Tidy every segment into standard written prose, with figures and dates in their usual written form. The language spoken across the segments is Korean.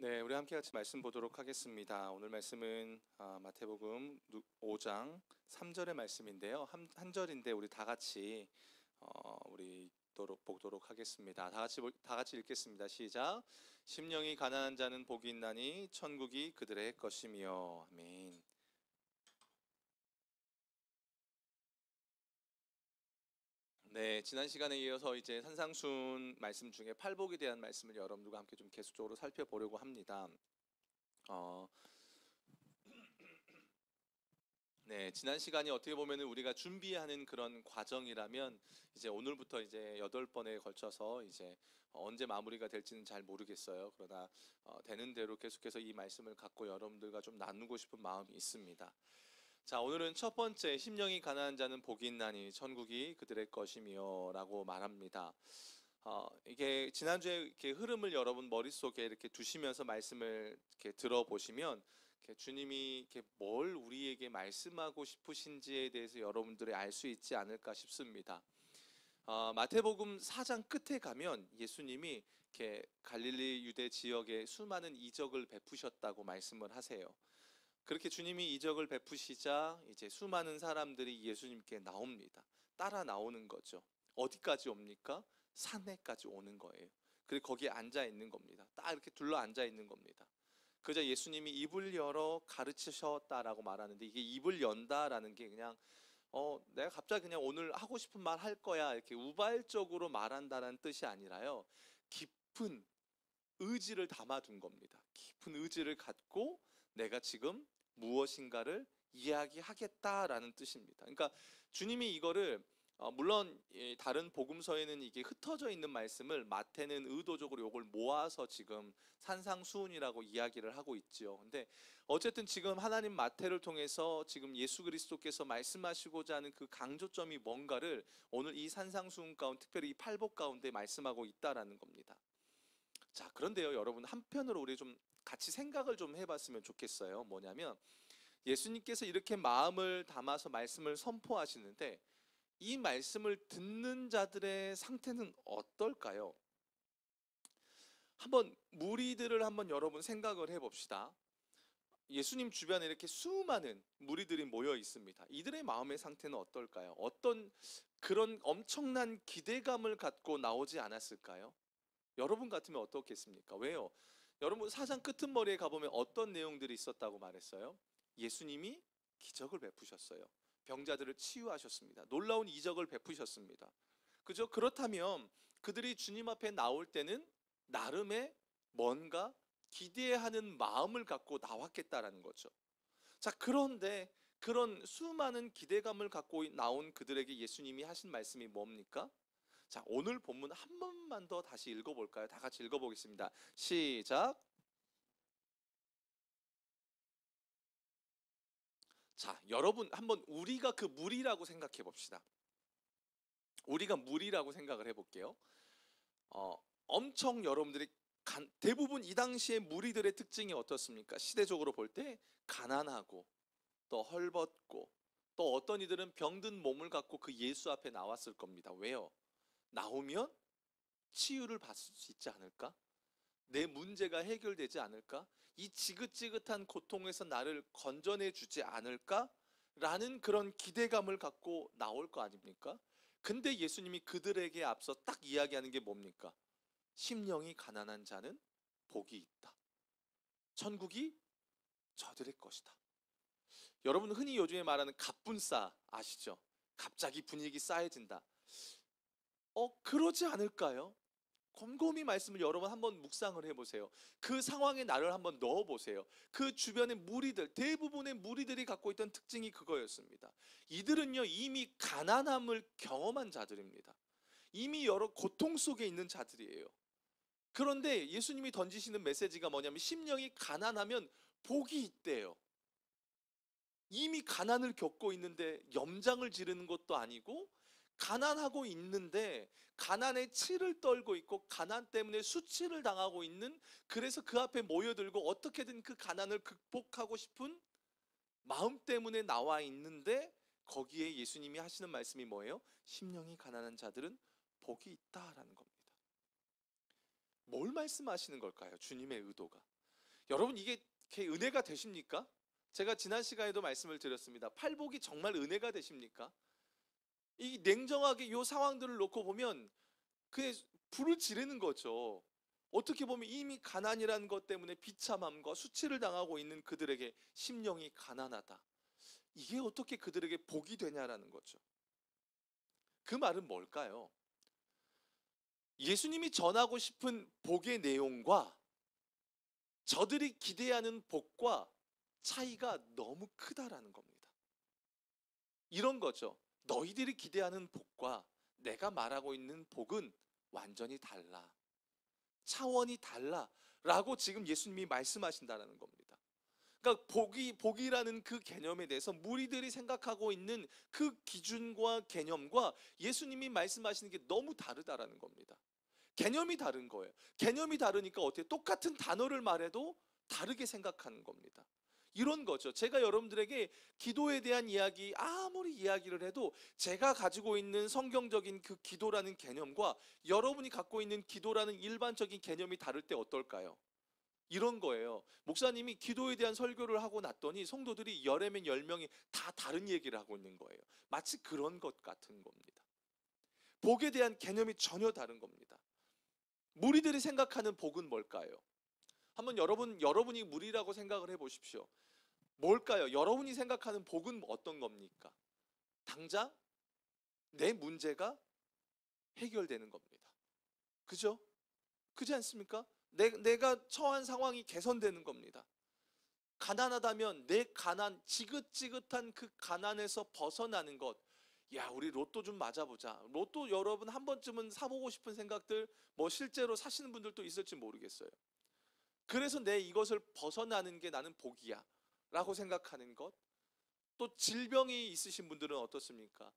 네, 우리 함께 같이 말씀 보도록 하겠습니다. 오늘 말씀은 마태복음 5장 3절의 말씀인데요. 한 절인데 우리 다 같이 우리 보도록 하겠습니다. 다 같이 읽겠습니다. 시작. 심령이 가난한 자는 복이 있나니 천국이 그들의 것이며. 아멘. 네, 지난 시간에 이어서 이제 산상순 말씀 중에 팔복에 대한 말씀을 여러분들과 함께 좀 계속적으로 살펴보려고 합니다. 네, 지난 시간이 어떻게 보면은 우리가 준비하는 그런 과정이라면 이제 오늘부터 이제 8번에 걸쳐서 이제 언제 마무리가 될지는 잘 모르겠어요. 그러나 되는 대로 계속해서 이 말씀을 갖고 여러분들과 좀 나누고 싶은 마음이 있습니다. 자, 오늘은 첫 번째, 심령이 가난한 자는 복이 있나니 천국이 그들의 것이며라고 말합니다. 이게 지난주에 이렇게 흐름을 여러분 머릿속에 이렇게 두시면서 말씀을 이렇게 들어보시면 이렇게 주님이 이렇게 뭘 우리에게 말씀하고 싶으신지에 대해서 여러분들이 알 수 있지 않을까 싶습니다. 마태복음 4장 끝에 가면 예수님이 이렇게 갈릴리 유대 지역에 수많은 이적을 베푸셨다고 말씀을 하세요. 그렇게 주님이 이적을 베푸시자 이제 수많은 사람들이 예수님께 나옵니다. 따라 나오는 거죠. 어디까지 옵니까? 산에까지 오는 거예요. 그리고 거기에 앉아 있는 겁니다. 딱 이렇게 둘러 앉아 있는 겁니다. 그저 예수님이 입을 열어 가르치셨다라고 말하는데, 이게 입을 연다라는 게 그냥 내가 갑자기 그냥 오늘 하고 싶은 말 할 거야 이렇게 우발적으로 말한다는 뜻이 아니라요, 깊은 의지를 담아둔 겁니다. 깊은 의지를 갖고 내가 지금 무엇인가를 이야기하겠다라는 뜻입니다. 그러니까 주님이 이거를 물론 다른 복음서에는 이게 흩어져 있는 말씀을 마태는 의도적으로 이걸 모아서 지금 산상수훈이라고 이야기를 하고 있죠. 근데 어쨌든 지금 하나님 마태를 통해서 지금 예수 그리스도께서 말씀하시고자 하는 그 강조점이 뭔가를 오늘 이 산상수훈 가운데, 특별히 이 팔복 가운데 말씀하고 있다라는 겁니다. 자, 그런데요 여러분, 한편으로 우리 좀 같이 생각을 좀 해봤으면 좋겠어요. 뭐냐면 예수님께서 이렇게 마음을 담아서 말씀을 선포하시는데 이 말씀을 듣는 자들의 상태는 어떨까요? 한번 무리들을 한번 여러분 생각을 해봅시다. 예수님 주변에 이렇게 수많은 무리들이 모여 있습니다. 이들의 마음의 상태는 어떨까요? 어떤 그런 엄청난 기대감을 갖고 나오지 않았을까요? 여러분 같으면 어떻겠습니까? 왜요? 여러분 사장 끄트머리에 가보면 어떤 내용들이 있었다고 말했어요? 예수님이 기적을 베푸셨어요. 병자들을 치유하셨습니다. 놀라운 이적을 베푸셨습니다. 그죠? 그렇다면 그들이 주님 앞에 나올 때는 나름의 뭔가 기대하는 마음을 갖고 나왔겠다라는 거죠. 자, 그런데 그런 수많은 기대감을 갖고 나온 그들에게 예수님이 하신 말씀이 뭡니까? 자, 오늘 본문 한 번만 더 다시 읽어볼까요? 다 같이 읽어보겠습니다. 시작. 자, 여러분 한번 우리가 그 무리라고 생각해 봅시다. 우리가 무리라고 생각을 해볼게요. 엄청 여러분들이 대부분 이 당시의 무리들의 특징이 어떻습니까? 시대적으로 볼 때 가난하고 또 헐벗고 또 어떤 이들은 병든 몸을 갖고 그 예수 앞에 나왔을 겁니다. 왜요? 나오면 치유를 받을 수 있지 않을까? 내 문제가 해결되지 않을까? 이 지긋지긋한 고통에서 나를 건져내 주지 않을까? 라는 그런 기대감을 갖고 나올 거 아닙니까? 근데 예수님이 그들에게 앞서 딱 이야기하는 게 뭡니까? 심령이 가난한 자는 복이 있다. 천국이 저들의 것이다. 여러분 흔히 요즘에 말하는 갑분싸 아시죠? 갑자기 분위기 싸해진다. 그러지 않을까요? 곰곰이 말씀을 여러분 한번 묵상을 해보세요. 그 상황에 나를 한번 넣어보세요. 그 주변의 무리들, 대부분의 무리들이 갖고 있던 특징이 그거였습니다. 이들은요 이미 가난함을 경험한 자들입니다. 이미 여러 고통 속에 있는 자들이에요. 그런데 예수님이 던지시는 메시지가 뭐냐면 심령이 가난하면 복이 있대요. 이미 가난을 겪고 있는데 염장을 지르는 것도 아니고, 가난하고 있는데 가난에 치를 떨고 있고 가난 때문에 수치를 당하고 있는, 그래서 그 앞에 모여들고 어떻게든 그 가난을 극복하고 싶은 마음 때문에 나와 있는데, 거기에 예수님이 하시는 말씀이 뭐예요? 심령이 가난한 자들은 복이 있다라는 겁니다. 뭘 말씀하시는 걸까요? 주님의 의도가 여러분 이게 은혜가 되십니까? 제가 지난 시간에도 말씀을 드렸습니다. 팔복이 정말 은혜가 되십니까? 이 냉정하게 이 상황들을 놓고 보면 그의 불을 지르는 거죠. 어떻게 보면 이미 가난이라는 것 때문에 비참함과 수치를 당하고 있는 그들에게 심령이 가난하다. 이게 어떻게 그들에게 복이 되냐라는 거죠. 그 말은 뭘까요? 예수님이 전하고 싶은 복의 내용과 저들이 기대하는 복과 차이가 너무 크다라는 겁니다. 이런 거죠. 너희들이 기대하는 복과 내가 말하고 있는 복은 완전히 달라. 차원이 달라. 라고 지금 예수님이 말씀하신다는 겁니다. 그러니까 복이라는 그 개념에 대해서 무리들이 생각하고 있는 그 기준과 개념과 예수님이 말씀하시는 게 너무 다르다라는 겁니다. 개념이 다른 거예요. 개념이 다르니까 어떻게 똑같은 단어를 말해도 다르게 생각하는 겁니다. 이런 거죠. 제가 여러분들에게 기도에 대한 이야기 아무리 이야기를 해도 제가 가지고 있는 성경적인 그 기도라는 개념과 여러분이 갖고 있는 기도라는 일반적인 개념이 다를 때 어떨까요? 이런 거예요. 목사님이 기도에 대한 설교를 하고 났더니 성도들이 10명 10명이 다 다른 얘기를 하고 있는 거예요. 마치 그런 것 같은 겁니다. 복에 대한 개념이 전혀 다른 겁니다. 무리들이 생각하는 복은 뭘까요? 한번 여러분이 무리라고 생각을 해보십시오. 뭘까요? 여러분이 생각하는 복은 어떤 겁니까? 당장 내 문제가 해결되는 겁니다. 그죠? 그렇지 않습니까? 내가 처한 상황이 개선되는 겁니다. 가난하다면 내 가난, 지긋지긋한 그 가난에서 벗어나는 것. 야, 우리 로또 좀 맞아보자. 로또 여러분 한 번쯤은 사보고 싶은 생각들 뭐 실제로 사시는 분들도 있을지 모르겠어요. 그래서 내 이것을 벗어나는 게 나는 복이야 라고 생각하는 것. 또 질병이 있으신 분들은 어떻습니까?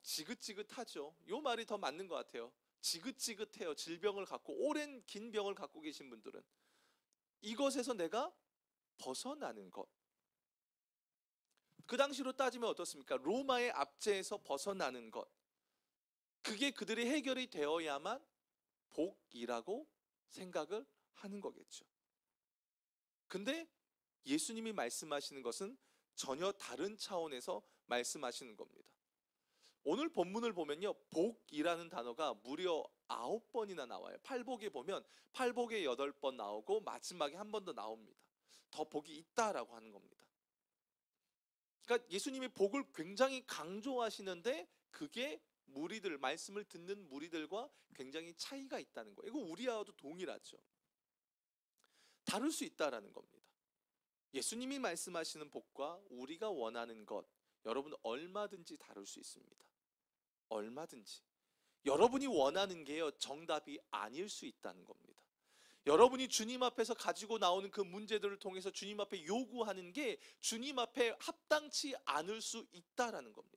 지긋지긋하죠. 요 말이 더 맞는 것 같아요. 지긋지긋해요. 질병을 갖고 오랜 긴 병을 갖고 계신 분들은 이것에서 내가 벗어나는 것. 그 당시로 따지면 어떻습니까? 로마의 압제에서 벗어나는 것. 그게 그들이 해결이 되어야만 복이라고 생각을 하는 거겠죠. 근데 예수님이 말씀하시는 것은 전혀 다른 차원에서 말씀하시는 겁니다. 오늘 본문을 보면요, 복이라는 단어가 무려 9번이나 나와요. 팔복에 보면 팔복에 8번 나오고 마지막에 한 번 더 나옵니다. 더 복이 있다라고 하는 겁니다. 그러니까 예수님이 복을 굉장히 강조하시는데 그게 무리들, 말씀을 듣는 무리들과 굉장히 차이가 있다는 거예요. 이거 우리와도 동일하죠. 다를 수 있다라는 겁니다. 예수님이 말씀하시는 복과 우리가 원하는 것, 여러분 얼마든지 다를 수 있습니다. 얼마든지. 여러분이 원하는 게요, 정답이 아닐 수 있다는 겁니다. 여러분이 주님 앞에서 가지고 나오는 그 문제들을 통해서 주님 앞에 요구하는 게 주님 앞에 합당치 않을 수 있다라는 겁니다.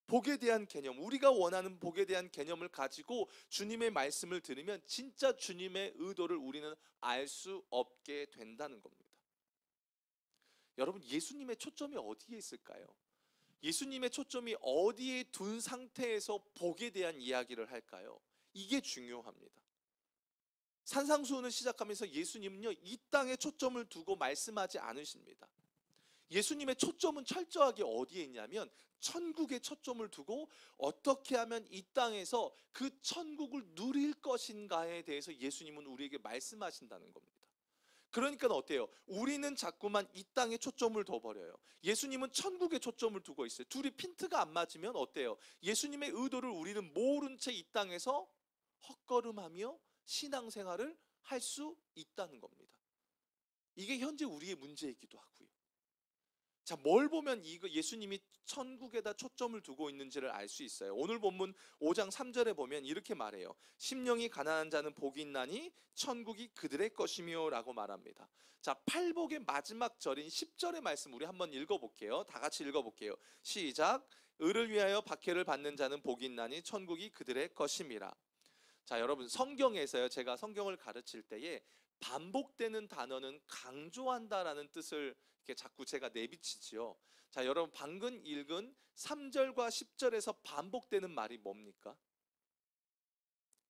복에 대한 개념, 우리가 원하는 복에 대한 개념을 가지고 주님의 말씀을 들으면 진짜 주님의 의도를 우리는 알 수 없게 된다는 겁니다. 여러분, 예수님의 초점이 어디에 있을까요? 예수님의 초점이 어디에 둔 상태에서 복에 대한 이야기를 할까요? 이게 중요합니다. 산상수훈을 시작하면서 예수님은요, 이 땅에 초점을 두고 말씀하지 않으십니다. 예수님의 초점은 철저하게 어디에 있냐면 천국에 초점을 두고 어떻게 하면 이 땅에서 그 천국을 누릴 것인가에 대해서 예수님은 우리에게 말씀하신다는 겁니다. 그러니까 어때요? 우리는 자꾸만 이 땅에 초점을 둬버려요. 예수님은 천국에 초점을 두고 있어요. 둘이 핀트가 안 맞으면 어때요? 예수님의 의도를 우리는 모른 채 이 땅에서 헛걸음하며 신앙생활을 할 수 있다는 겁니다. 이게 현재 우리의 문제이기도 하고요. 자, 뭘 보면 이거 예수님이 천국에다 초점을 두고 있는지를 알 수 있어요. 오늘 본문 5장 3절에 보면 이렇게 말해요. 심령이 가난한 자는 복이 있나니 천국이 그들의 것이며 라고 말합니다. 자, 팔복의 마지막 절인 10절의 말씀 우리 한번 읽어볼게요. 다 같이 읽어볼게요. 시작. 의를 위하여 박해를 받는 자는 복이 있나니 천국이 그들의 것임이라. 자, 여러분, 성경에서요, 제가 성경을 가르칠 때에 반복되는 단어는 강조한다라는 뜻을 이렇게 자꾸 제가 내비치지요. 자, 여러분, 방금 읽은 3절과 10절에서 반복되는 말이 뭡니까?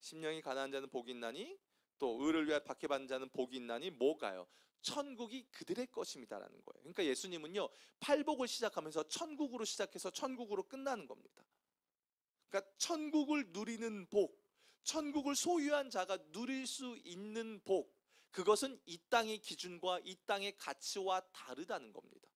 심령이 가난한 자는 복이 있나니 또 의를 위하여 박해받는 자는 복이 있나니 뭐가요? 천국이 그들의 것입니다라는 거예요. 그러니까 예수님은요, 팔복을 시작하면서 천국으로 시작해서 천국으로 끝나는 겁니다. 그러니까 천국을 누리는 복, 천국을 소유한 자가 누릴 수 있는 복, 그것은 이 땅의 기준과 이 땅의 가치와 다르다는 겁니다.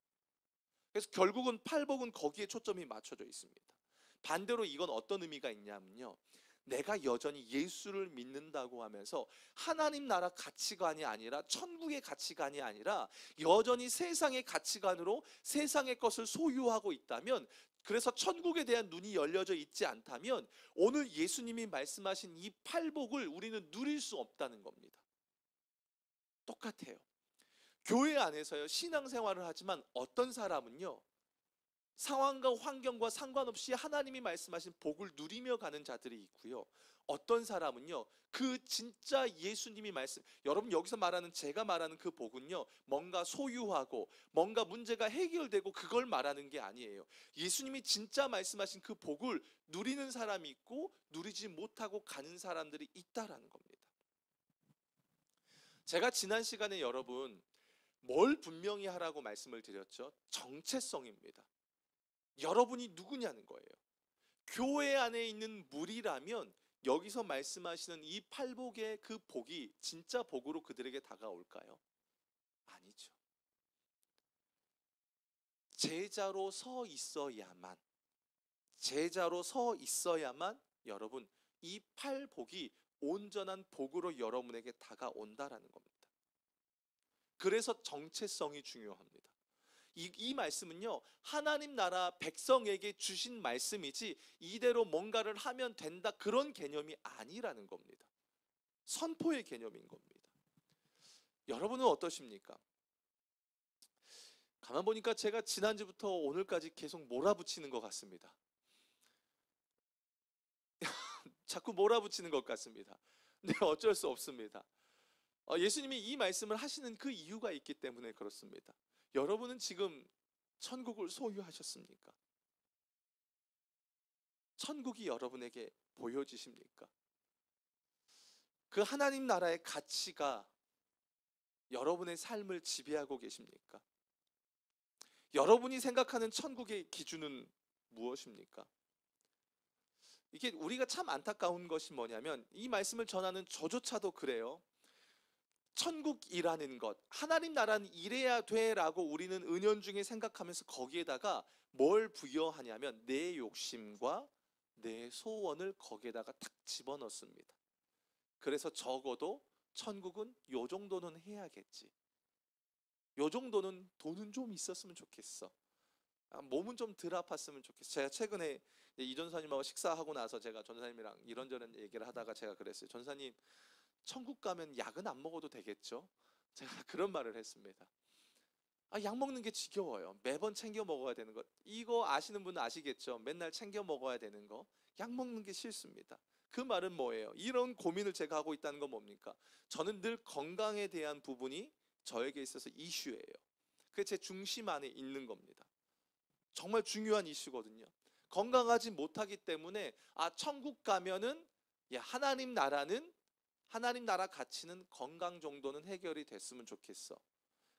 그래서 결국은 팔복은 거기에 초점이 맞춰져 있습니다. 반대로 이건 어떤 의미가 있냐면요, 내가 여전히 예수를 믿는다고 하면서 하나님 나라 가치관이 아니라 천국의 가치관이 아니라 여전히 세상의 가치관으로 세상의 것을 소유하고 있다면, 그래서 천국에 대한 눈이 열려져 있지 않다면 오늘 예수님이 말씀하신 이 팔복을 우리는 누릴 수 없다는 겁니다. 똑같아요. 교회 안에서요, 신앙생활을 하지만 어떤 사람은요, 상황과 환경과 상관없이 하나님이 말씀하신 복을 누리며 가는 자들이 있고요, 어떤 사람은요, 그 진짜 예수님이 말씀, 여러분 여기서 말하는, 제가 말하는 그 복은요, 뭔가 소유하고 뭔가 문제가 해결되고 그걸 말하는 게 아니에요. 예수님이 진짜 말씀하신 그 복을 누리는 사람이 있고 누리지 못하고 가는 사람들이 있다라는 겁니다. 제가 지난 시간에 여러분 뭘 분명히 하라고 말씀을 드렸죠? 정체성입니다. 여러분이 누구냐는 거예요. 교회 안에 있는 무리라면 여기서 말씀하시는 이 팔복의 그 복이 진짜 복으로 그들에게 다가올까요? 아니죠. 제자로 서 있어야만, 제자로 서 있어야만 여러분 이 팔복이 온전한 복으로 여러분에게 다가온다라는 겁니다. 그래서 정체성이 중요합니다. 이 말씀은요, 하나님 나라 백성에게 주신 말씀이지 이대로 뭔가를 하면 된다 그런 개념이 아니라는 겁니다. 선포의 개념인 겁니다. 여러분은 어떠십니까? 가만 보니까 제가 지난주부터 오늘까지 계속 몰아붙이는 것 같습니다. 자꾸 몰아붙이는 것 같습니다. 근데 어쩔 수 없습니다. 예수님이 이 말씀을 하시는 그 이유가 있기 때문에 그렇습니다. 여러분은 지금 천국을 소유하셨습니까? 천국이 여러분에게 보여지십니까? 그 하나님 나라의 가치가 여러분의 삶을 지배하고 계십니까? 여러분이 생각하는 천국의 기준은 무엇입니까? 이게 우리가 참 안타까운 것이 뭐냐면, 이 말씀을 전하는 저조차도 그래요. 천국이라는 것, 하나님 나라는 이래야 돼라고 우리는 은연중에 생각하면서 거기에다가 뭘 부여하냐면 내 욕심과 내 소원을 거기에다가 탁 집어넣습니다. 그래서 적어도 천국은 요 정도는 해야겠지, 요 정도는 돈은 좀 있었으면 좋겠어, 몸은 좀 덜 아팠으면 좋겠어. 제가 최근에 이 전사님하고 식사하고 나서 제가 전사님이랑 이런저런 얘기를 하다가 제가 그랬어요. 전사님, 천국 가면 약은 안 먹어도 되겠죠? 제가 그런 말을 했습니다. 약 먹는 게 지겨워요. 매번 챙겨 먹어야 되는 것, 이거 아시는 분은 아시겠죠? 맨날 챙겨 먹어야 되는 거, 약 먹는 게 싫습니다. 그 말은 뭐예요? 이런 고민을 제가 하고 있다는 건 뭡니까? 저는 늘 건강에 대한 부분이 저에게 있어서 이슈예요. 그게 제 중심 안에 있는 겁니다. 정말 중요한 이슈거든요. 건강하지 못하기 때문에 천국 가면은 하나님 나라 가치는 건강 정도는 해결이 됐으면 좋겠어.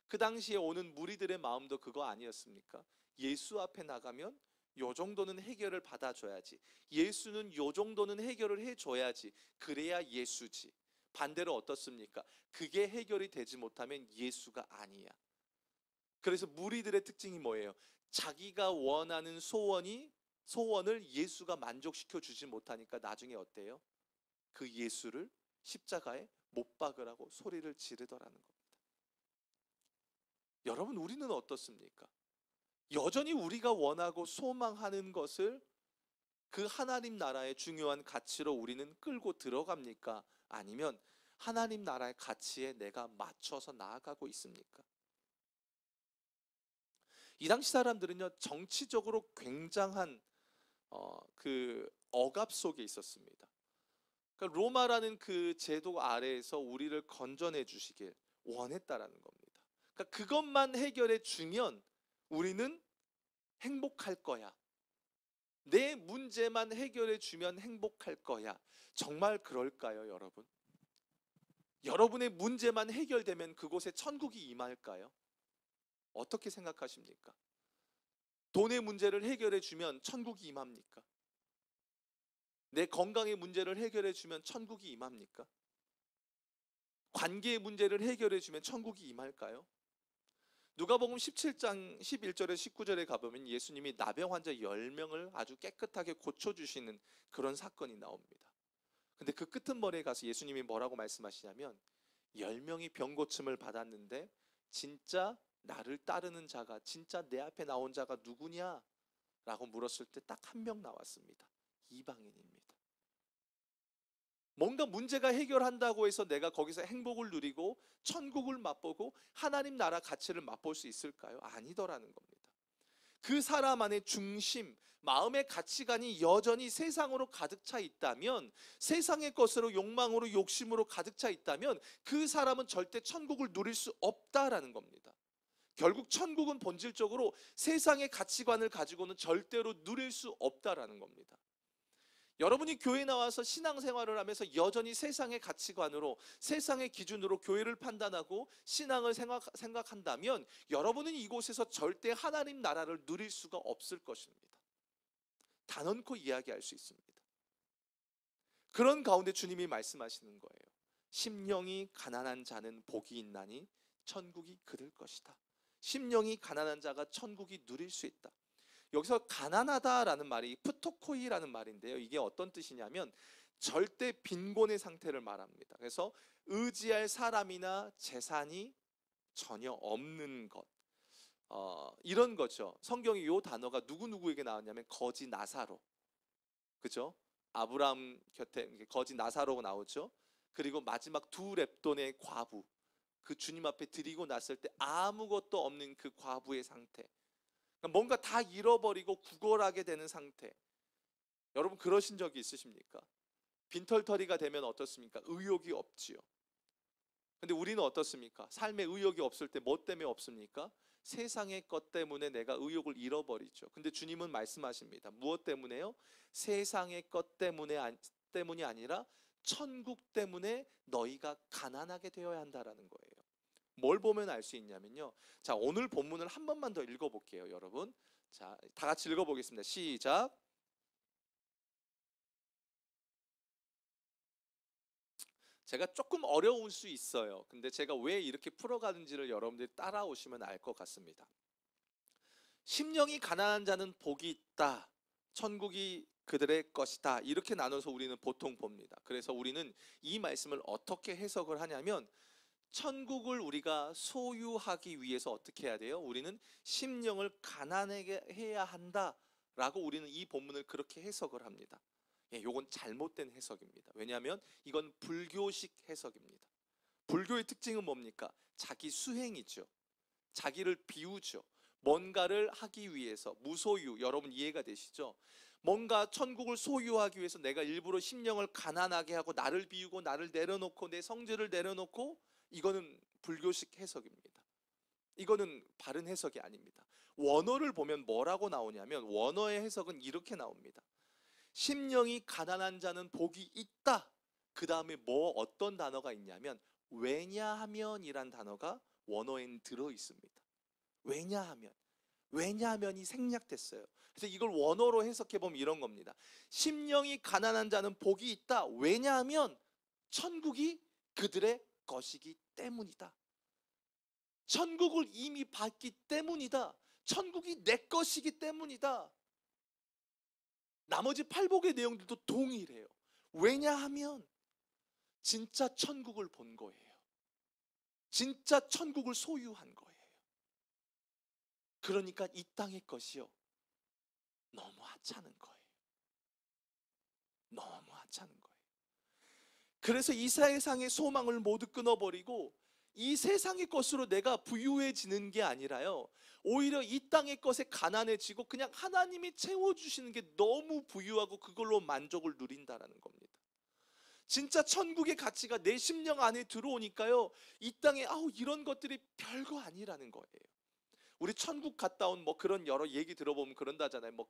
그 당시에 오는 무리들의 마음도 그거 아니었습니까? 예수 앞에 나가면 요 정도는 해결을 받아줘야지, 예수는 요 정도는 해결을 해줘야지, 그래야 예수지. 반대로 어떻습니까? 그게 해결이 되지 못하면 예수가 아니야. 그래서 무리들의 특징이 뭐예요? 자기가 원하는 소원을 예수가 만족시켜 주지 못하니까 나중에 어때요? 그 예수를 십자가에 못 박으라고 소리를 지르더라는 겁니다. 여러분, 우리는 어떻습니까? 여전히 우리가 원하고 소망하는 것을 그 하나님 나라의 중요한 가치로 우리는 끌고 들어갑니까? 아니면 하나님 나라의 가치에 내가 맞춰서 나아가고 있습니까? 이 당시 사람들은요, 정치적으로 굉장한 그 억압 속에 있었습니다. 그러니까 로마라는 그 제도 아래에서 우리를 건져내 주시길 원했다라는 겁니다. 그러니까 그것만 해결해 주면 우리는 행복할 거야, 내 문제만 해결해 주면 행복할 거야. 정말 그럴까요, 여러분? 여러분의 문제만 해결되면 그곳에 천국이 임할까요? 어떻게 생각하십니까? 돈의 문제를 해결해 주면 천국이 임합니까? 내 건강의 문제를 해결해 주면 천국이 임합니까? 관계의 문제를 해결해 주면 천국이 임할까요? 누가복음 17장 11절에 19절에 가보면 예수님이 나병 환자 10명을 아주 깨끗하게 고쳐주시는 그런 사건이 나옵니다. 근데 그 끄트머리에 가서 예수님이 뭐라고 말씀하시냐면 10명이 병 고침을 받았는데 진짜 나를 따르는 자가, 진짜 내 앞에 나온 자가 누구냐? 라고 물었을 때 딱 한 명 나왔습니다. 이방인입니다. 뭔가 문제가 해결한다고 해서 내가 거기서 행복을 누리고 천국을 맛보고 하나님 나라 가치를 맛볼 수 있을까요? 아니더라는 겁니다. 그 사람 안에 중심, 마음의 가치관이 여전히 세상으로 가득 차 있다면, 세상의 것으로 욕망으로 욕심으로 가득 차 있다면 그 사람은 절대 천국을 누릴 수 없다라는 겁니다. 결국 천국은 본질적으로 세상의 가치관을 가지고는 절대로 누릴 수 없다라는 겁니다. 여러분이 교회 나와서 신앙생활을 하면서 여전히 세상의 가치관으로, 세상의 기준으로 교회를 판단하고 신앙을 생각한다면 여러분은 이곳에서 절대 하나님 나라를 누릴 수가 없을 것입니다. 단언코 이야기할 수 있습니다. 그런 가운데 주님이 말씀하시는 거예요. 심령이 가난한 자는 복이 있나니 천국이 그들 것이다. 심령이 가난한 자가 천국이 누릴 수 있다. 여기서 가난하다라는 말이 프토코이라는 말인데요. 이게 어떤 뜻이냐면 절대 빈곤의 상태를 말합니다. 그래서 의지할 사람이나 재산이 전혀 없는 것, 이런 거죠. 성경에 이 단어가 누구누구에게 나왔냐면 거지 나사로, 그죠? 아브라함 곁에 거지 나사로가 나오죠. 그리고 마지막 두 렙돈의 과부, 그 주님 앞에 드리고 났을 때 아무것도 없는 그 과부의 상태, 뭔가 다 잃어버리고 구걸하게 되는 상태. 여러분 그러신 적이 있으십니까? 빈털터리가 되면 어떻습니까? 의욕이 없지요. 근데 우리는 어떻습니까? 삶에 의욕이 없을 때 뭐 때문에 없습니까? 세상의 것 때문에 내가 의욕을 잃어버리죠. 근데 주님은 말씀하십니다. 무엇 때문에요? 세상의 것 때문이 아니라 천국 때문에 너희가 가난하게 되어야 한다라는 거예요. 뭘 보면 알 수 있냐면요. 자, 오늘 본문을 한 번만 더 읽어볼게요, 여러분. 자, 다 같이 읽어보겠습니다. 시작. 제가 조금 어려울 수 있어요. 근데 제가 왜 이렇게 풀어가는지를 여러분들이 따라오시면 알 것 같습니다. 심령이 가난한 자는 복이 있다. 천국이 그들의 것이다. 이렇게 나눠서 우리는 보통 봅니다. 그래서 우리는 이 말씀을 어떻게 해석을 하냐면 천국을 우리가 소유하기 위해서 어떻게 해야 돼요? 우리는 심령을 가난하게 해야 한다라고 우리는 이 본문을 그렇게 해석을 합니다. 이건 잘못된 해석입니다. 왜냐하면 이건 불교식 해석입니다. 불교의 특징은 뭡니까? 자기 수행이죠. 자기를 비우죠. 뭔가를 하기 위해서 무소유, 여러분 이해가 되시죠? 뭔가 천국을 소유하기 위해서 내가 일부러 심령을 가난하게 하고 나를 비우고 나를 내려놓고 내 성질을 내려놓고, 이거는 불교식 해석입니다. 이거는 바른 해석이 아닙니다. 원어를 보면 뭐라고 나오냐면 원어의 해석은 이렇게 나옵니다. 심령이 가난한 자는 복이 있다. 그 다음에 어떤 단어가 있냐면 왜냐하면이란 단어가 원어에는 들어 있습니다. 왜냐하면이 생략됐어요. 그래서 이걸 원어로 해석해 보면 이런 겁니다. 심령이 가난한 자는 복이 있다. 왜냐하면 천국이 그들의 것이기 때문이다. 천국을 이미 받기 때문이다. 천국이 내 것이기 때문이다. 나머지 팔복의 내용들도 동일해요. 왜냐하면 진짜 천국을 본 거예요. 진짜 천국을 소유한 거예요. 그러니까 이 땅의 것이요, 너무 하찮은 거예요. 너무 하찮은 거예요. 그래서 이 세상의 소망을 모두 끊어버리고 이 세상의 것으로 내가 부유해지는 게 아니라요, 오히려 이 땅의 것에 가난해지고 그냥 하나님이 채워주시는 게 너무 부유하고 그걸로 만족을 누린다라는 겁니다. 진짜 천국의 가치가 내 심령 안에 들어오니까요, 이 땅에 이런 것들이 별거 아니라는 거예요. 우리 천국 갔다 온 뭐 그런 여러 얘기 들어보면 그런다잖아요. 뭐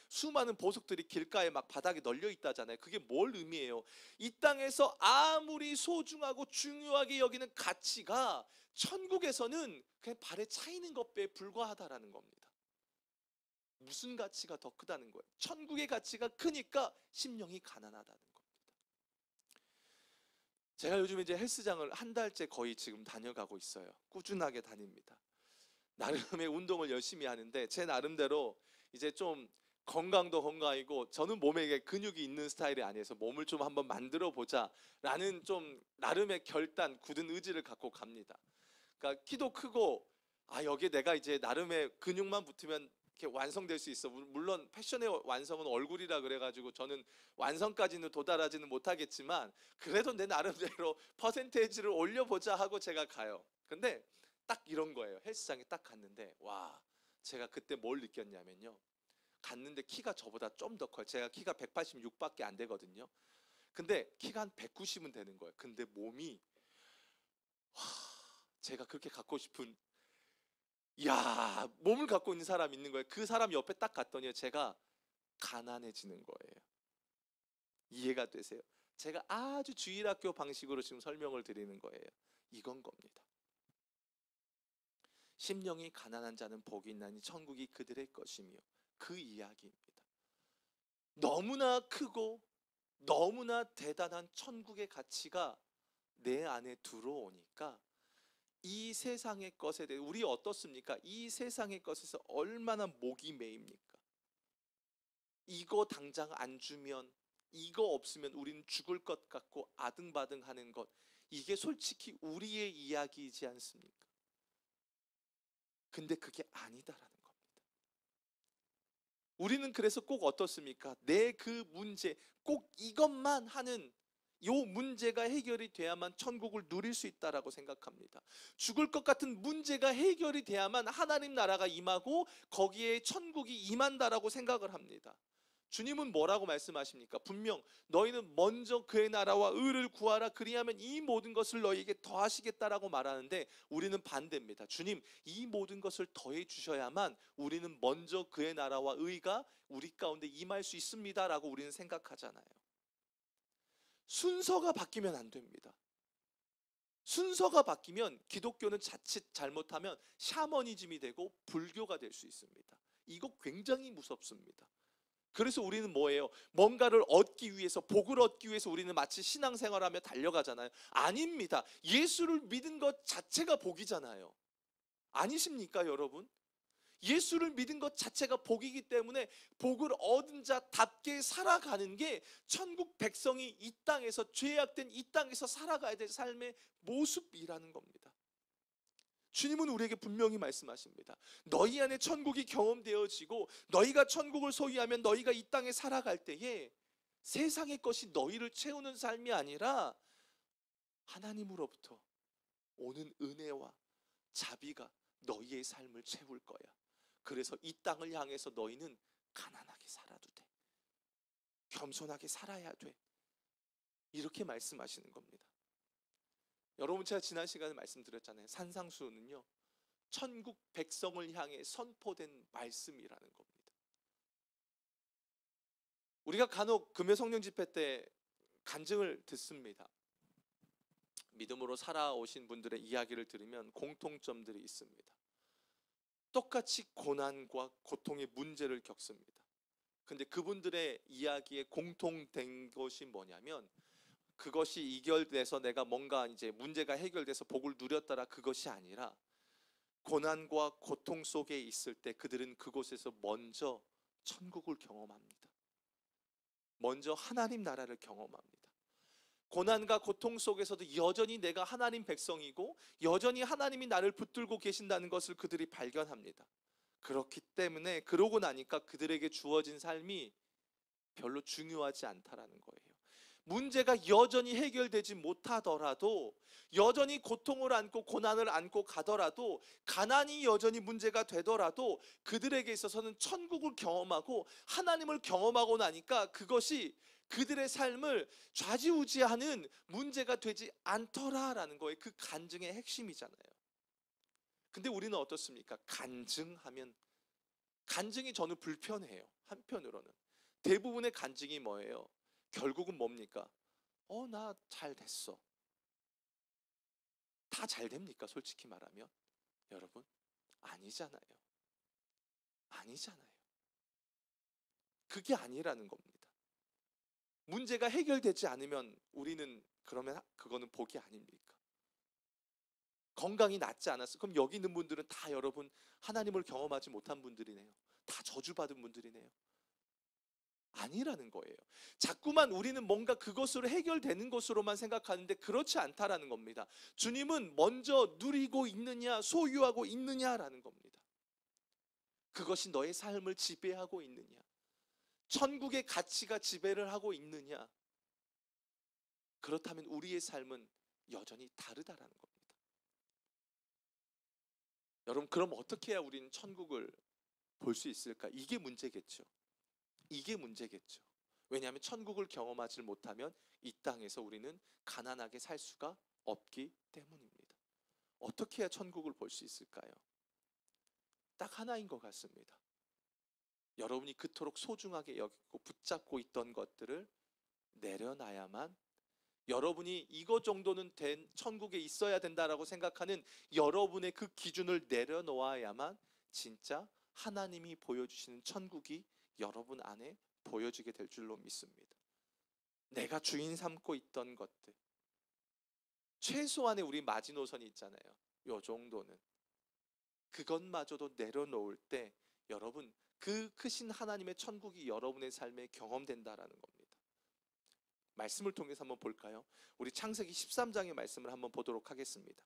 수많은 보석들이 길가에 막 바닥에 널려 있다잖아요. 그게 뭘 의미해요? 이 땅에서 아무리 소중하고 중요하게 여기는 가치가 천국에서는 그냥 발에 차이는 것에 불과하다라는 겁니다. 무슨 가치가 더 크다는 거예요? 천국의 가치가 크니까 심령이 가난하다는 겁니다. 제가 요즘 이제 헬스장을 한 달째 거의 지금 다녀가고 있어요. 꾸준하게 다닙니다. 나름의 운동을 열심히 하는데 제 나름대로 이제 좀 건강도 건강이고, 저는 몸에 근육이 있는 스타일이 아니어서 몸을 좀 한번 만들어 보자라는 좀 나름의 결단, 굳은 의지를 갖고 갑니다. 그러니까 키도 크고, 여기에 내가 이제 나름의 근육만 붙으면 이렇게 완성될 수 있어. 물론 패션의 완성은 얼굴이라 그래가지고 저는 완성까지는 도달하지는 못하겠지만, 그래도 내 나름대로 퍼센테이지를 올려보자 하고 제가 가요. 근데 딱 이런 거예요. 헬스장에 딱 갔는데, 와, 제가 그때 뭘 느꼈냐면요, 갔는데 키가 저보다 좀 더 커요. 제가 키가 186밖에 안 되거든요. 근데 키가 한 190은 되는 거예요. 근데 몸이, 제가 그렇게 갖고 싶은, 몸을 갖고 있는 사람 있는 거예요. 그 사람 옆에 딱 갔더니 제가 가난해지는 거예요. 이해가 되세요? 제가 아주 주일학교 방식으로 지금 설명을 드리는 거예요. 이건 겁니다. 심령이 가난한 자는 복이 있나니 천국이 그들의 것이며, 그 이야기입니다. 너무나 크고 너무나 대단한 천국의 가치가 내 안에 들어오니까 이 세상의 것에 대해, 우리 어떻습니까? 이 세상의 것에서 얼마나 목이 메입니까? 이거 당장 안 주면, 이거 없으면 우리는 죽을 것 같고 아등바등 하는 것, 이게 솔직히 우리의 이야기이지 않습니까? 근데 그게 아니다라는 겁니다. 우리는 그래서 꼭 어떻습니까? 내 그 문제, 꼭 이것만 하는 요 문제가 해결이 돼야만 천국을 누릴 수 있다라고 생각합니다. 죽을 것 같은 문제가 해결이 돼야만 하나님 나라가 임하고 거기에 천국이 임한다라고 생각을 합니다. 주님은 뭐라고 말씀하십니까? 분명 너희는 먼저 그의 나라와 의를 구하라, 그리하면 이 모든 것을 너희에게 더하시겠다라고 말하는데, 우리는 반대입니다. 주님, 이 모든 것을 더해 주셔야만 우리는 먼저 그의 나라와 의가 우리 가운데 임할 수 있습니다라고 우리는 생각하잖아요. 순서가 바뀌면 안 됩니다. 순서가 바뀌면 기독교는 자칫 잘못하면 샤머니즘이 되고 불교가 될 수 있습니다. 이거 굉장히 무섭습니다. 그래서 우리는 뭐예요? 뭔가를 얻기 위해서, 복을 얻기 위해서 우리는 마치 신앙생활하며 달려가잖아요. 아닙니다. 예수를 믿은 것 자체가 복이잖아요. 아니십니까, 여러분? 예수를 믿은 것 자체가 복이기 때문에 복을 얻은 자답게 살아가는 게 천국 백성이 이 땅에서, 죄악된 이 땅에서 살아가야 될 삶의 모습이라는 겁니다. 주님은 우리에게 분명히 말씀하십니다. 너희 안에 천국이 경험되어지고 너희가 천국을 소유하면 너희가 이 땅에 살아갈 때에 세상의 것이 너희를 채우는 삶이 아니라 하나님으로부터 오는 은혜와 자비가 너희의 삶을 채울 거야. 그래서 이 땅을 향해서 너희는 가난하게 살아도 돼. 겸손하게 살아야 돼. 이렇게 말씀하시는 겁니다. 여러분, 제가 지난 시간에 말씀드렸잖아요. 산상수훈은요, 천국 백성을 향해 선포된 말씀이라는 겁니다. 우리가 간혹 금요 성령 집회 때 간증을 듣습니다. 믿음으로 살아오신 분들의 이야기를 들으면 공통점들이 있습니다. 똑같이 고난과 고통의 문제를 겪습니다. 근데 그분들의 이야기에 공통된 것이 뭐냐면, 그것이 이결돼서 내가 뭔가 이제 문제가 해결돼서 복을 누렸더라, 그것이 아니라 고난과 고통 속에 있을 때 그들은 그곳에서 먼저 천국을 경험합니다. 먼저 하나님 나라를 경험합니다. 고난과 고통 속에서도 여전히 내가 하나님 백성이고 여전히 하나님이 나를 붙들고 계신다는 것을 그들이 발견합니다. 그렇기 때문에 그러고 나니까 그들에게 주어진 삶이 별로 중요하지 않다라는 거예요. 문제가 여전히 해결되지 못하더라도, 여전히 고통을 안고 고난을 안고 가더라도, 가난이 여전히 문제가 되더라도 그들에게 있어서는 천국을 경험하고 하나님을 경험하고 나니까 그것이 그들의 삶을 좌지우지하는 문제가 되지 않더라라는 거예요. 그 간증의 핵심이잖아요. 근데 우리는 어떻습니까? 간증이 저는 불편해요. 한편으로는 대부분의 간증이 뭐예요? 결국은 뭡니까? 나 잘 됐어. 다 잘 됩니까? 솔직히 말하면 여러분, 아니잖아요. 아니잖아요. 그게 아니라는 겁니다. 문제가 해결되지 않으면 우리는 그러면 그거는 복이 아닙니까? 건강이 낫지 않았어. 그럼 여기 있는 분들은 다 여러분 하나님을 경험하지 못한 분들이네요. 다 저주받은 분들이네요. 아니라는 거예요. 자꾸만 우리는 뭔가 그것으로 해결되는 것으로만 생각하는데 그렇지 않다라는 겁니다. 주님은 먼저 누리고 있느냐, 소유하고 있느냐라는 겁니다. 그것이 너의 삶을 지배하고 있느냐, 천국의 가치가 지배를 하고 있느냐, 그렇다면 우리의 삶은 여전히 다르다라는 겁니다. 여러분, 그럼 어떻게 해야 우리는 천국을 볼 수 있을까? 이게 문제겠죠. 이게 문제겠죠. 왜냐하면 천국을 경험하지 못하면 이 땅에서 우리는 가난하게 살 수가 없기 때문입니다. 어떻게 해야 천국을 볼 수 있을까요? 딱 하나인 것 같습니다. 여러분이 그토록 소중하게 여기고 붙잡고 있던 것들을 내려놔야만, 여러분이 이거 정도는 된 천국에 있어야 된다라고 생각하는 여러분의 그 기준을 내려놓아야만 진짜 하나님이 보여주시는 천국이 여러분 안에 보여지게 될 줄로 믿습니다. 내가 주인 삼고 있던 것들, 최소한의 우리 마지노선이 있잖아요. 요 정도는, 그것마저도 내려놓을 때 여러분, 그 크신 하나님의 천국이 여러분의 삶에 경험된다라는 겁니다. 말씀을 통해서 한번 볼까요? 우리 창세기 13장의 말씀을 한번 보도록 하겠습니다.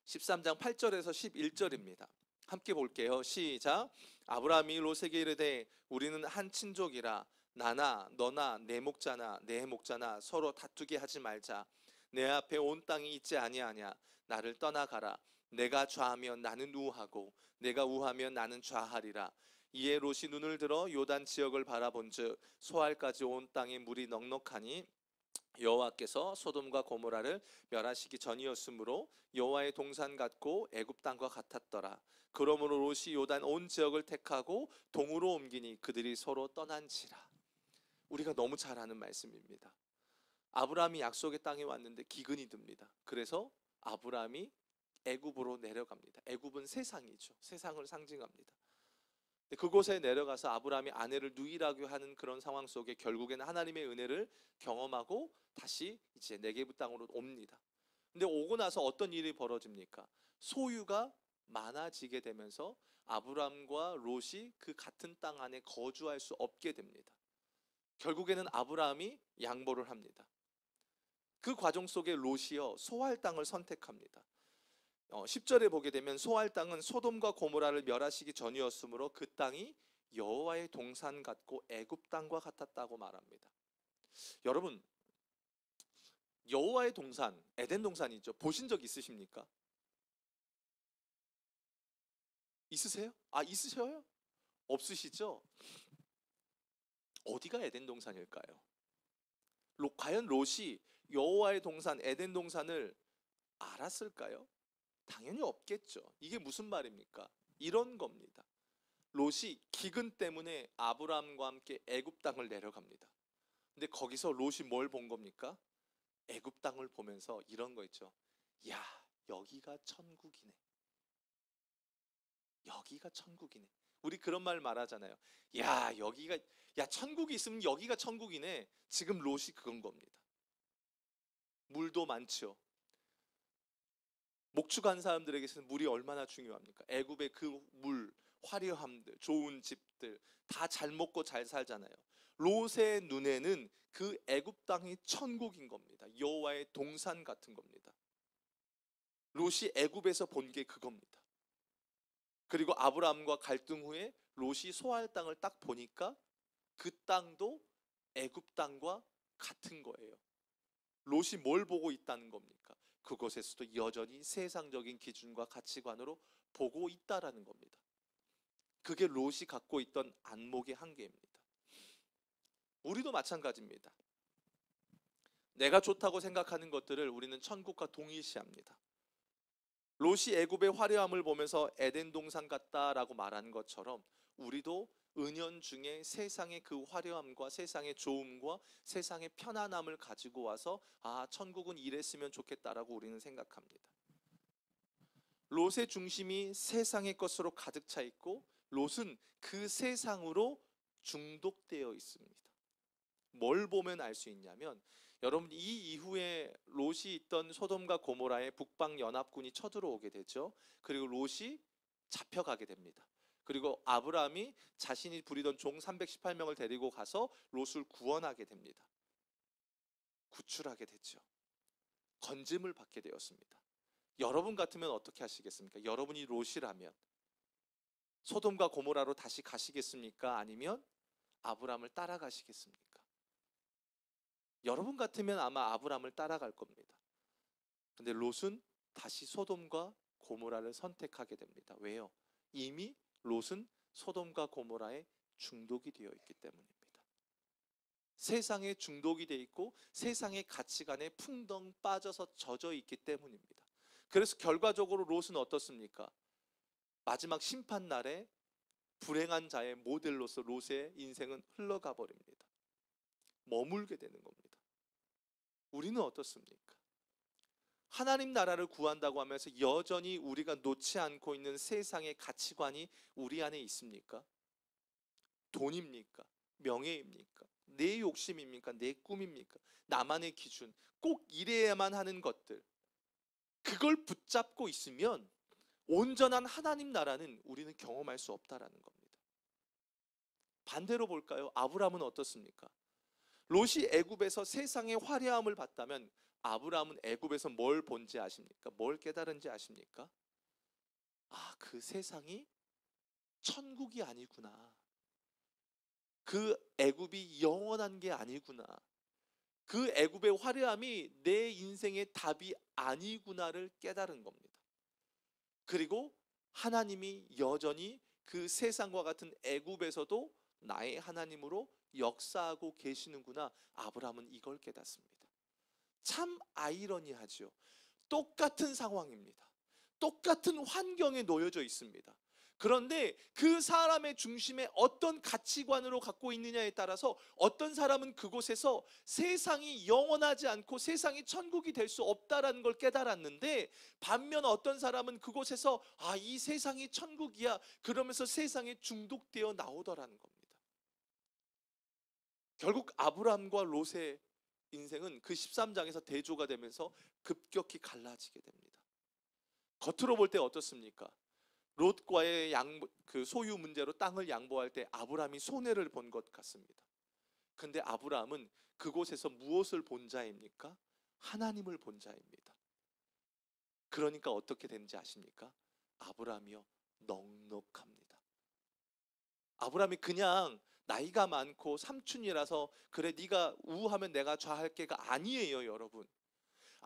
13장 8절에서 11절입니다. 함께 볼게요. 시작. 아브라함이 롯에게 이르되 우리는 한 친족이라 나나 너나 내 목자나 내 목자나 서로 다투게 하지 말자. 내 앞에 온 땅이 있지 아니하냐. 나를 떠나가라. 내가 좌하면 나는 우하고 내가 우하면 나는 좌하리라. 이에 롯이 눈을 들어 요단 지역을 바라본즉 소알까지 온 땅에 물이 넉넉하니 여호와께서 소돔과 고모라를 멸하시기 전이었으므로 여호와의 동산 같고 애굽 땅과 같았더라. 그러므로 롯이 요단 온 지역을 택하고 동으로 옮기니 그들이 서로 떠난지라. 우리가 너무 잘 아는 말씀입니다. 아브라함이 약속의 땅에 왔는데 기근이 듭니다. 그래서 아브라함이 애굽으로 내려갑니다. 애굽은 세상이죠. 세상을 상징합니다. 그곳에 내려가서 아브라함이 아내를 누이라고 하는 그런 상황 속에 결국에는 하나님의 은혜를 경험하고 다시 이제 네게브 땅으로 옵니다. 근데 오고 나서 어떤 일이 벌어집니까? 소유가 많아지게 되면서 아브라함과 롯이 그 같은 땅 안에 거주할 수 없게 됩니다. 결국에는 아브라함이 양보를 합니다. 그 과정 속에 롯이요 소알 땅을 선택합니다. 10절에 보게 되면 소알 땅은 소돔과 고모라를 멸하시기 전이었으므로 그 땅이 여호와의 동산 같고 애굽 땅과 같았다고 말합니다. 여러분, 여호와의 동산, 에덴 동산이 있죠. 보신 적 있으십니까? 있으세요? 있으셔요? 없으시죠? 어디가 에덴 동산일까요? 과연 롯이 여호와의 동산, 에덴 동산을 알았을까요? 당연히 없겠죠. 이게 무슨 말입니까? 이런 겁니다. 롯이 기근 때문에 아브라함과 함께 애굽 땅을 내려갑니다. 근데 거기서 롯이 뭘 본 겁니까? 애굽 땅을 보면서 이런 거 있죠. 야, 여기가 천국이네. 여기가 천국이네. 우리 그런 말 말하잖아요. 야, 천국이 있으면 여기가 천국이네. 지금 롯이 그건 겁니다. 물도 많죠. 목축한 사람들에게서는 물이 얼마나 중요합니까? 애굽의 그 물, 화려함들, 좋은 집들 다 잘 먹고 잘 살잖아요. 롯의 눈에는 그 애굽 땅이 천국인 겁니다. 여호와의 동산 같은 겁니다. 롯이 애굽에서 본 게 그겁니다. 그리고 아브라함과 갈등 후에 롯이 소알 땅을 딱 보니까 그 땅도 애굽 땅과 같은 거예요. 롯이 뭘 보고 있다는 겁니까? 그곳에서도 여전히 세상적인 기준과 가치관으로 보고 있다라는 겁니다. 그게 롯이 갖고 있던 안목의 한계입니다. 우리도 마찬가지입니다. 내가 좋다고 생각하는 것들을 우리는 천국과 동일시합니다. 롯이 애굽의 화려함을 보면서 에덴 동산 같다라고 말한 것처럼 우리도 은연중에 세상의 그 화려함과 세상의 좋음과 세상의 편안함을 가지고 와서 천국은 이랬으면 좋겠다라고 우리는 생각합니다. 롯의 중심이 세상의 것으로 가득 차 있고 롯은 그 세상으로 중독되어 있습니다. 뭘 보면 알 수 있냐면, 여러분, 이 이후에 롯이 있던 소돔과 고모라에 북방 연합군이 쳐들어오게 되죠. 그리고 롯이 잡혀가게 됩니다. 그리고 아브라함이 자신이 부리던 종 318명을 데리고 가서 롯을 구원하게 됩니다. 구출하게 됐죠. 건짐을 받게 되었습니다. 여러분 같으면 어떻게 하시겠습니까? 여러분이 롯이라면 소돔과 고모라로 다시 가시겠습니까? 아니면 아브라함을 따라가시겠습니까? 여러분 같으면 아마 아브라함을 따라갈 겁니다. 근데 롯은 다시 소돔과 고모라를 선택하게 됩니다. 왜요? 이미 롯은 소돔과 고모라에 중독이 되어 있기 때문입니다. 세상에 중독이 되어 있고 세상의 가치관에 풍덩 빠져서 젖어 있기 때문입니다. 그래서 결과적으로 롯은 어떻습니까? 마지막 심판날에 불행한 자의 모델로서 롯의 인생은 흘러가 버립니다. 머물게 되는 겁니다. 우리는 어떻습니까? 하나님 나라를 구한다고 하면서 여전히 우리가 놓지 않고 있는 세상의 가치관이 우리 안에 있습니까? 돈입니까? 명예입니까? 내 욕심입니까? 내 꿈입니까? 나만의 기준, 꼭 이래야만 하는 것들, 그걸 붙잡고 있으면 온전한 하나님 나라는 우리는 경험할 수 없다라는 겁니다. 반대로 볼까요? 아브라함은 어떻습니까? 롯이 애굽에서 세상의 화려함을 봤다면 아브라함은 애굽에서 뭘 본지 아십니까? 뭘 깨달은지 아십니까? 그 세상이 천국이 아니구나. 그 애굽이 영원한 게 아니구나. 그 애굽의 화려함이 내 인생의 답이 아니구나를 깨달은 겁니다. 그리고 하나님이 여전히 그 세상과 같은 애굽에서도 나의 하나님으로 역사하고 계시는구나. 아브라함은 이걸 깨닫습니다. 참 아이러니하죠. 똑같은 상황입니다. 똑같은 환경에 놓여져 있습니다. 그런데 그 사람의 중심에 어떤 가치관으로 갖고 있느냐에 따라서 어떤 사람은 그곳에서 세상이 영원하지 않고 세상이 천국이 될 수 없다라는 걸 깨달았는데, 반면 어떤 사람은 그곳에서 이 세상이 천국이야 그러면서 세상에 중독되어 나오더라는 겁니다. 결국 아브라함과 롯의 인생은 그 13장에서 대조가 되면서 급격히 갈라지게 됩니다. 겉으로 볼 때 어떻습니까? 롯과의 그 소유 문제로 땅을 양보할 때 아브라함이 손해를 본 것 같습니다. 근데 아브라함은 그곳에서 무엇을 본 자입니까? 하나님을 본 자입니다. 그러니까 어떻게 되는지 아십니까? 아브라함이요, 넉넉합니다. 아브라함이 그냥 나이가 많고 삼촌이라서 그래 네가 우하면 내가 좌할게가 아니에요, 여러분.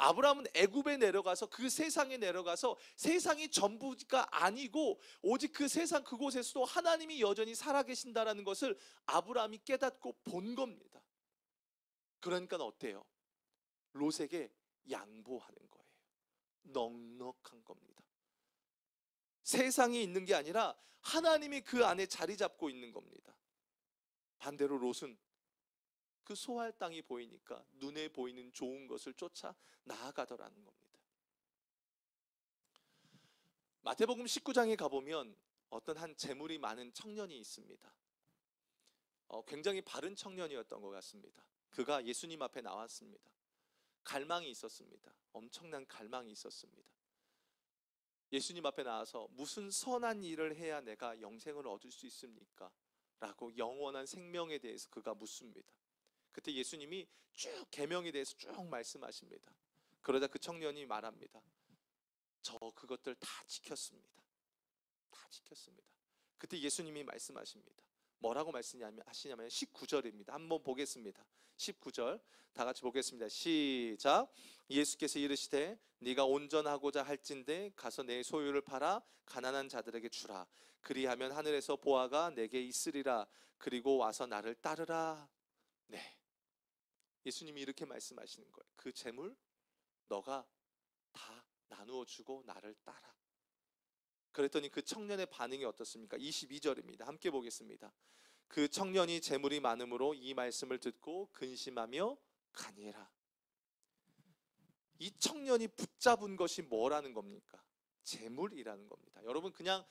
아브라함은 애굽에 내려가서 그 세상에 내려가서 세상이 전부가 아니고 오직 그 세상 그곳에서도 하나님이 여전히 살아계신다라는 것을 아브라함이 깨닫고 본 겁니다. 그러니까 어때요? 롯에게 양보하는 거예요. 넉넉한 겁니다. 세상이 있는 게 아니라 하나님이 그 안에 자리 잡고 있는 겁니다. 반대로 롯은 그 소할 땅이 보이니까 눈에 보이는 좋은 것을 쫓아 나아가더라는 겁니다. 마태복음 19장에 가보면 어떤 한 재물이 많은 청년이 있습니다. 굉장히 바른 청년이었던 것 같습니다. 그가 예수님 앞에 나왔습니다. 갈망이 있었습니다. 엄청난 갈망이 있었습니다. 예수님 앞에 나와서 무슨 선한 일을 해야 내가 영생을 얻을 수 있습니까? 라고 영원한 생명에 대해서 그가 묻습니다. 그때 예수님이 쭉 계명에 대해서 쭉 말씀하십니다. 그러자 그 청년이 말합니다. 저 그것들 다 지켰습니다. 다 지켰습니다. 그때 예수님이 말씀하십니다. 뭐라고 말씀하시냐면 19절입니다. 한번 보겠습니다. 19절 다 같이 보겠습니다. 시작. 예수께서 이르시되 네가 온전하고자 할진대 가서 내 소유를 팔아 가난한 자들에게 주라. 그리하면 하늘에서 보화가 내게 있으리라. 그리고 와서 나를 따르라. 네, 예수님이 이렇게 말씀하시는 거예요. 그 재물 너가 다 나누어 주고 나를 따라. 그랬더니 그 청년의 반응이 어떻습니까? 22절입니다. 함께 보겠습니다. 그 청년이 재물이 많음으로 이 말씀을 듣고 근심하며 가니라. 이 청년이 붙잡은 것이 뭐라는 겁니까? 재물이라는 겁니다. 여러분, 그냥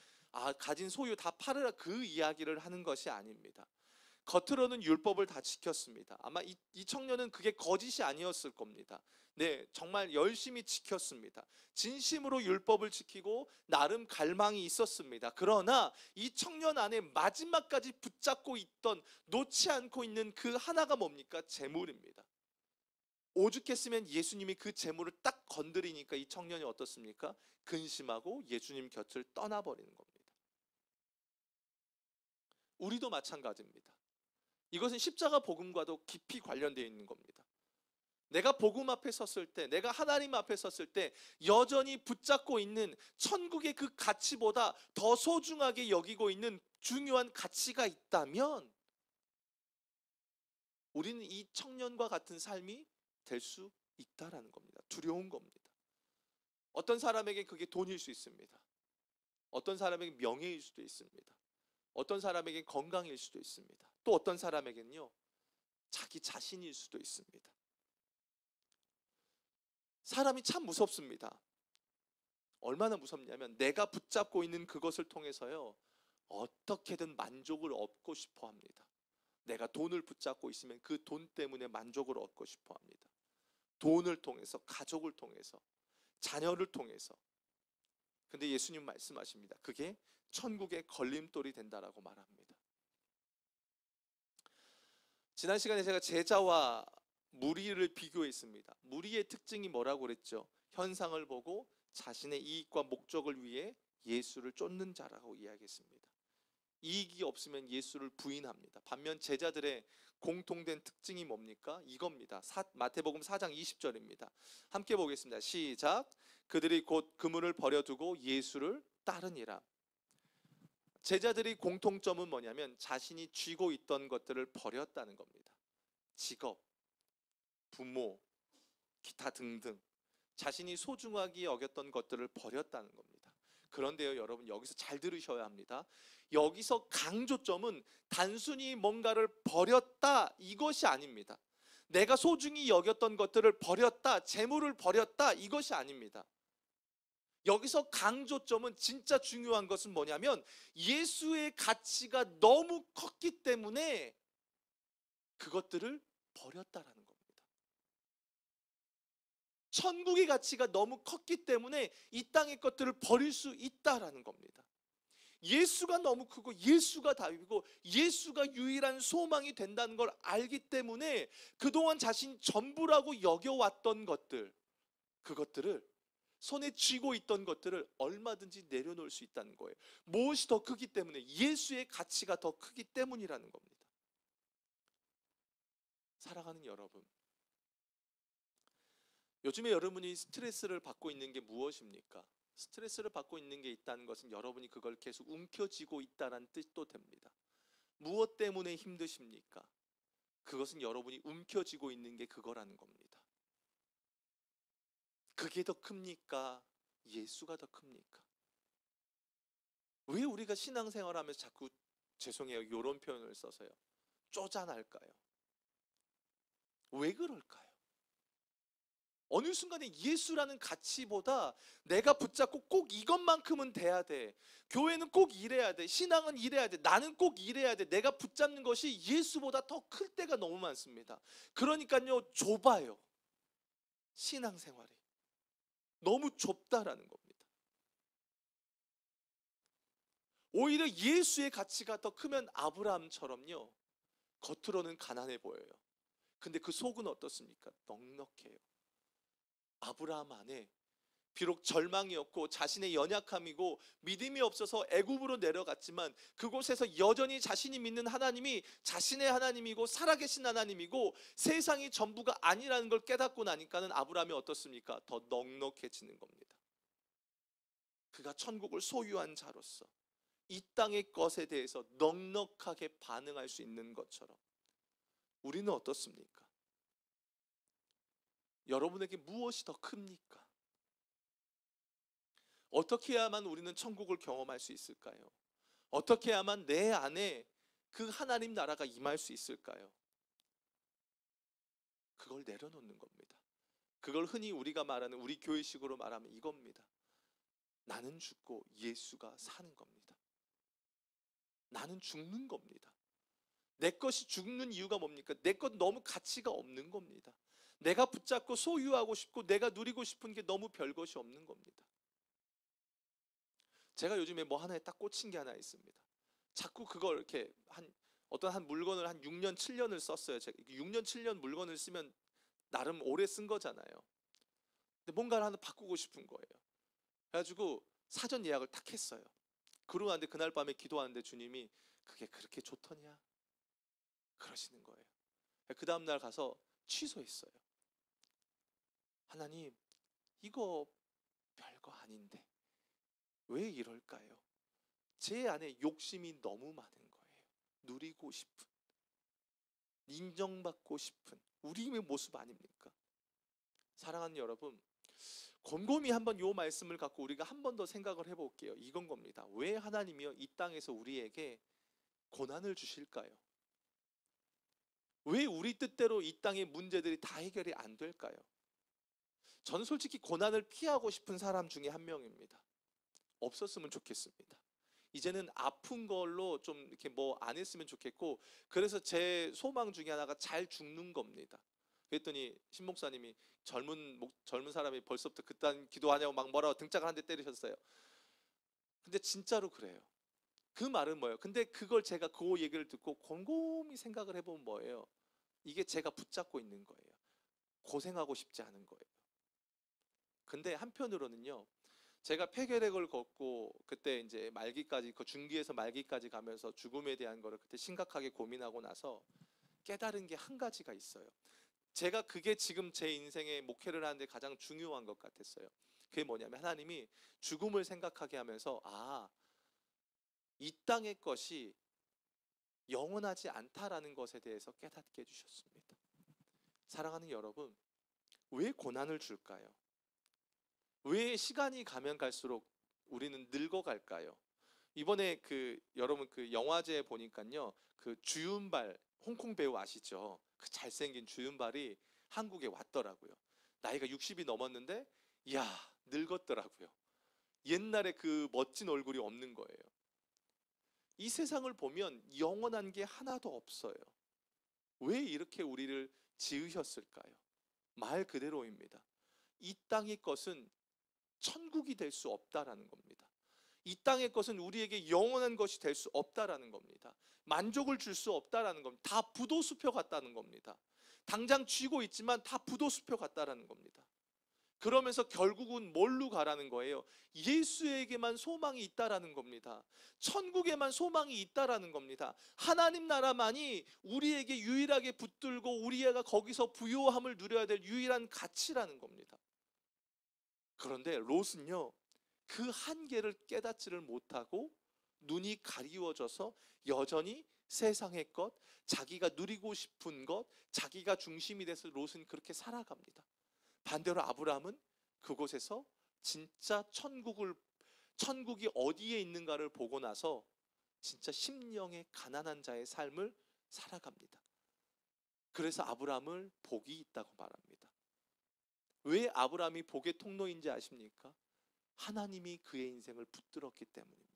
가진 소유 다 팔으라 그 이야기를 하는 것이 아닙니다. 겉으로는 율법을 다 지켰습니다. 아마 이 청년은 그게 거짓이 아니었을 겁니다. 네, 정말 열심히 지켰습니다. 진심으로 율법을 지키고 나름 갈망이 있었습니다. 그러나 이 청년 안에 마지막까지 붙잡고 있던, 놓지 않고 있는 그 하나가 뭡니까? 재물입니다. 오죽했으면 예수님이 그 재물을 딱 건드리니까 이 청년이 어떻습니까? 근심하고 예수님 곁을 떠나버리는 겁니다. 우리도 마찬가지입니다. 이것은 십자가 복음과도 깊이 관련되어 있는 겁니다. 내가 복음 앞에 섰을 때, 내가 하나님 앞에 섰을 때 여전히 붙잡고 있는 천국의 그 가치보다 더 소중하게 여기고 있는 중요한 가치가 있다면 우리는 이 청년과 같은 삶이 될 수 있다라는 겁니다. 두려운 겁니다. 어떤 사람에게 그게 돈일 수 있습니다. 어떤 사람에게 명예일 수도 있습니다. 어떤 사람에게 건강일 수도 있습니다. 또 어떤 사람에게는요, 자기 자신일 수도 있습니다. 사람이 참 무섭습니다. 얼마나 무섭냐면 내가 붙잡고 있는 그것을 통해서요, 어떻게든 만족을 얻고 싶어 합니다. 내가 돈을 붙잡고 있으면 그 돈 때문에 만족을 얻고 싶어 합니다. 돈을 통해서, 가족을 통해서, 자녀를 통해서. 근데 예수님 말씀하십니다. 그게 천국의 걸림돌이 된다라고 말합니다. 지난 시간에 제가 제자와 무리를 비교했습니다. 무리의 특징이 뭐라고 그랬죠? 현상을 보고 자신의 이익과 목적을 위해 예수를 쫓는 자라고 이야기했습니다. 이익이 없으면 예수를 부인합니다. 반면 제자들의 공통된 특징이 뭡니까? 이겁니다. 마태복음 4장 20절입니다. 함께 보겠습니다. 시작. 그들이 곧 그물을 버려두고 예수를 따르니라. 제자들의 공통점은 뭐냐면 자신이 쥐고 있던 것들을 버렸다는 겁니다. 직업, 부모, 기타 등등 자신이 소중하게 여겼던 것들을 버렸다는 겁니다. 그런데요, 여러분, 여기서 잘 들으셔야 합니다. 여기서 강조점은 단순히 뭔가를 버렸다 이것이 아닙니다. 내가 소중히 여겼던 것들을 버렸다, 재물을 버렸다 이것이 아닙니다. 여기서 강조점은, 진짜 중요한 것은 뭐냐면 예수의 가치가 너무 컸기 때문에 그것들을 버렸다라는 겁니다. 천국의 가치가 너무 컸기 때문에 이 땅의 것들을 버릴 수 있다라는 겁니다. 예수가 너무 크고 예수가 답이고 예수가 유일한 소망이 된다는 걸 알기 때문에 그동안 자신 전부라고 여겨왔던 것들, 그것들을, 손에 쥐고 있던 것들을 얼마든지 내려놓을 수 있다는 거예요. 무엇이 더 크기 때문에? 예수의 가치가 더 크기 때문이라는 겁니다. 사랑하는 여러분, 요즘에 여러분이 스트레스를 받고 있는 게 무엇입니까? 스트레스를 받고 있는 게 있다는 것은 여러분이 그걸 계속 움켜쥐고 있다는 뜻도 됩니다. 무엇 때문에 힘드십니까? 그것은 여러분이 움켜쥐고 있는 게 그거라는 겁니다. 그게 더 큽니까? 예수가 더 큽니까? 왜 우리가 신앙생활하면서 자꾸, 죄송해요, 이런 표현을 써서요, 쪼잔할까요? 왜 그럴까요? 어느 순간에 예수라는 가치보다 내가 붙잡고 꼭 이것만큼은 돼야 돼, 교회는 꼭 이래야 돼, 신앙은 이래야 돼, 나는 꼭 이래야 돼, 내가 붙잡는 것이 예수보다 더 클 때가 너무 많습니다. 그러니까요, 좁아요. 신앙생활이 너무 좁다라는 겁니다. 오히려 예수의 가치가 더 크면 아브라함처럼요, 겉으로는 가난해 보여요. 근데 그 속은 어떻습니까? 넉넉해요. 아브라함 안에 비록 절망이었고 자신의 연약함이고 믿음이 없어서 애굽으로 내려갔지만 그곳에서 여전히 자신이 믿는 하나님이 자신의 하나님이고 살아계신 하나님이고 세상이 전부가 아니라는 걸 깨닫고 나니까는 아브라함이 어떻습니까? 더 넉넉해지는 겁니다. 그가 천국을 소유한 자로서 이 땅의 것에 대해서 넉넉하게 반응할 수 있는 것처럼 우리는 어떻습니까? 여러분에게 무엇이 더 큽니까? 어떻게 해야만 우리는 천국을 경험할 수 있을까요? 어떻게 해야만 내 안에 그 하나님 나라가 임할 수 있을까요? 그걸 내려놓는 겁니다. 그걸 흔히 우리가 말하는, 우리 교회식으로 말하면 이겁니다. 나는 죽고 예수가 사는 겁니다. 나는 죽는 겁니다. 내 것이 죽는 이유가 뭡니까? 내 것 너무 가치가 없는 겁니다. 내가 붙잡고 소유하고 싶고 내가 누리고 싶은 게 너무 별것이 없는 겁니다. 제가 요즘에 뭐 하나에 딱 꽂힌 게 하나 있습니다. 자꾸 그걸 이렇게 어떤 한 물건을 한 6년, 7년을 썼어요. 제가 6년, 7년 물건을 쓰면 나름 오래 쓴 거잖아요. 근데 뭔가를 하나 바꾸고 싶은 거예요. 그래가지고 사전 예약을 딱 했어요. 그러고 나는데 그날 밤에 기도하는데 주님이 그게 그렇게 좋더냐? 그러시는 거예요. 그 다음날 가서 취소했어요. 하나님, 이거 별거 아닌데 왜 이럴까요? 제 안에 욕심이 너무 많은 거예요. 누리고 싶은, 인정받고 싶은 우리의 모습 아닙니까? 사랑하는 여러분, 곰곰이 한번 요 말씀을 갖고 우리가 한 번 더 생각을 해볼게요. 이건 겁니다. 왜 하나님이요 이 땅에서 우리에게 고난을 주실까요? 왜 우리 뜻대로 이 땅의 문제들이 다 해결이 안 될까요? 저는 솔직히 고난을 피하고 싶은 사람 중에 한 명입니다. 없었으면 좋겠습니다. 이제는 아픈 걸로 좀 이렇게 뭐 안 했으면 좋겠고, 그래서 제 소망 중에 하나가 잘 죽는 겁니다. 그랬더니 신 목사님이 젊은 사람이 벌써부터 그딴 기도하냐고 막 뭐라고 등짝을 한 대 때리셨어요. 근데 진짜로 그래요. 그 말은 뭐예요? 근데 그걸 제가 그 얘기를 듣고 곰곰이 생각을 해보면 뭐예요? 이게 제가 붙잡고 있는 거예요. 고생하고 싶지 않은 거예요. 근데 한편으로는요, 제가 폐결핵을 걷고 그때 이제 말기까지, 그 중기에서 말기까지 가면서 죽음에 대한 거를 그때 심각하게 고민하고 나서 깨달은 게 한 가지가 있어요. 제가 그게 지금 제 인생의 목회를 하는데 가장 중요한 것 같았어요. 그게 뭐냐면 하나님이 죽음을 생각하게 하면서 이 땅의 것이 영원하지 않다라는 것에 대해서 깨닫게 해주셨습니다. 사랑하는 여러분, 왜 고난을 줄까요? 왜 시간이 가면 갈수록 우리는 늙어갈까요? 이번에 여러분 영화제 보니까요, 주윤발 홍콩 배우 아시죠? 그 잘생긴 주윤발이 한국에 왔더라고요. 나이가 60이 넘었는데 이야 늙었더라고요. 옛날에 그 멋진 얼굴이 없는 거예요. 이 세상을 보면 영원한 게 하나도 없어요. 왜 이렇게 우리를 지으셨을까요? 말 그대로입니다. 이 땅의 것은 천국이 될 수 없다라는 겁니다. 이 땅의 것은 우리에게 영원한 것이 될 수 없다라는 겁니다. 만족을 줄 수 없다라는 겁니다. 다 부도수표 같다는 겁니다. 당장 쥐고 있지만 다 부도수표 같다라는 겁니다. 그러면서 결국은 뭘로 가라는 거예요? 예수에게만 소망이 있다라는 겁니다. 천국에만 소망이 있다라는 겁니다. 하나님 나라만이 우리에게 유일하게 붙들고 우리가 거기서 부요함을 누려야 될 유일한 가치라는 겁니다. 그런데 롯은요, 그 한계를 깨닫지를 못하고 눈이 가리워져서 여전히 세상의 것, 자기가 누리고 싶은 것, 자기가 중심이 돼서 롯은 그렇게 살아갑니다. 반대로 아브라함은 그곳에서 진짜 천국이 어디에 있는가를 보고 나서 진짜 심령의 가난한 자의 삶을 살아갑니다. 그래서 아브라함을 복이 있다고 말합니다. 왜 아브라함이 복의 통로인지 아십니까? 하나님이 그의 인생을 붙들었기 때문입니다.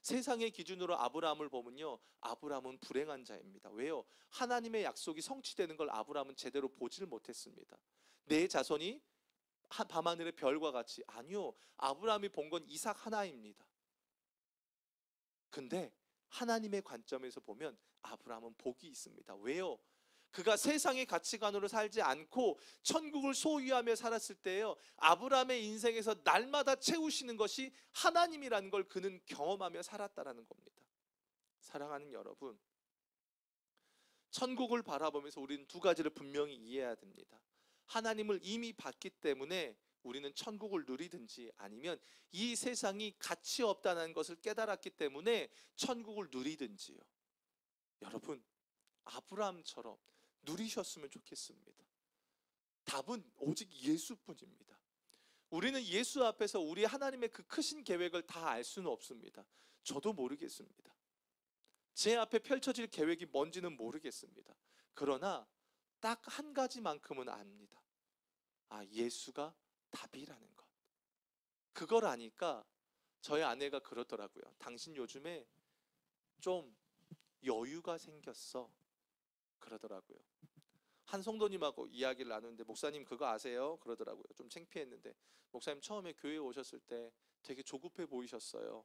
세상의 기준으로 아브라함을 보면요, 아브라함은 불행한 자입니다. 왜요? 하나님의 약속이 성취되는 걸 아브라함은 제대로 보질 못했습니다. 내 자손이 밤하늘의 별과 같이, 아니요, 아브라함이 본 건 이삭 하나입니다. 근데 하나님의 관점에서 보면 아브라함은 복이 있습니다. 왜요? 그가 세상의 가치관으로 살지 않고 천국을 소유하며 살았을 때요, 아브라함의 인생에서 날마다 채우시는 것이 하나님이라는 걸 그는 경험하며 살았다라는 겁니다. 사랑하는 여러분, 천국을 바라보면서 우리는 두 가지를 분명히 이해해야 됩니다. 하나님을 이미 봤기 때문에 우리는 천국을 누리든지, 아니면 이 세상이 가치 없다는 것을 깨달았기 때문에 천국을 누리든지요. 여러분, 아브라함처럼 누리셨으면 좋겠습니다. 답은 오직 예수뿐입니다. 우리는 예수 앞에서 우리 하나님의 그 크신 계획을 다 알 수는 없습니다. 저도 모르겠습니다. 제 앞에 펼쳐질 계획이 뭔지는 모르겠습니다. 그러나 딱 한 가지만큼은 압니다. 예수가 답이라는 것. 그걸 아니까 저희 아내가 그러더라고요. 당신 요즘에 좀 여유가 생겼어. 그러더라고요. 한 성도님하고 이야기를 나누는데, 목사님 그거 아세요? 그러더라고요. 좀 창피했는데, 목사님 처음에 교회에 오셨을 때 되게 조급해 보이셨어요.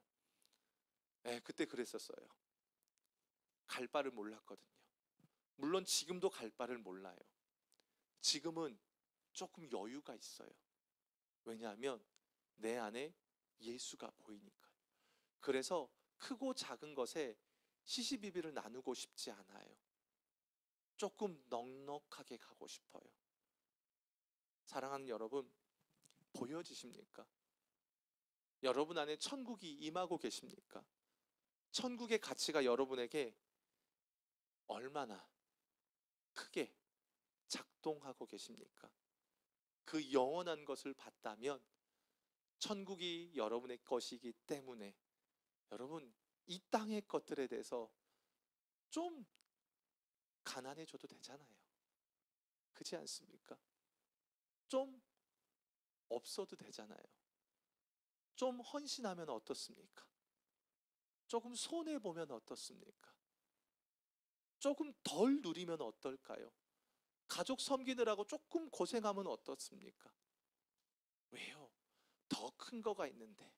그때 그랬었어요. 갈 바를 몰랐거든요. 물론 지금도 갈 바를 몰라요. 지금은 조금 여유가 있어요. 왜냐하면 내 안에 예수가 보이니까요. 그래서 크고 작은 것에 시시비비를 나누고 싶지 않아요. 조금 넉넉하게 가고 싶어요. 사랑하는 여러분, 보여지십니까? 여러분 안에 천국이 임하고 계십니까? 천국의 가치가 여러분에게 얼마나 크게 작동하고 계십니까? 그 영원한 것을 봤다면 천국이 여러분의 것이기 때문에 여러분, 이 땅의 것들에 대해서 좀 가난해져도 되잖아요. 그렇지 않습니까? 좀 없어도 되잖아요. 좀 헌신하면 어떻습니까? 조금 손해보면 어떻습니까? 조금 덜 누리면 어떨까요? 가족 섬기느라고 조금 고생하면 어떻습니까? 왜요? 더 큰 거가 있는데,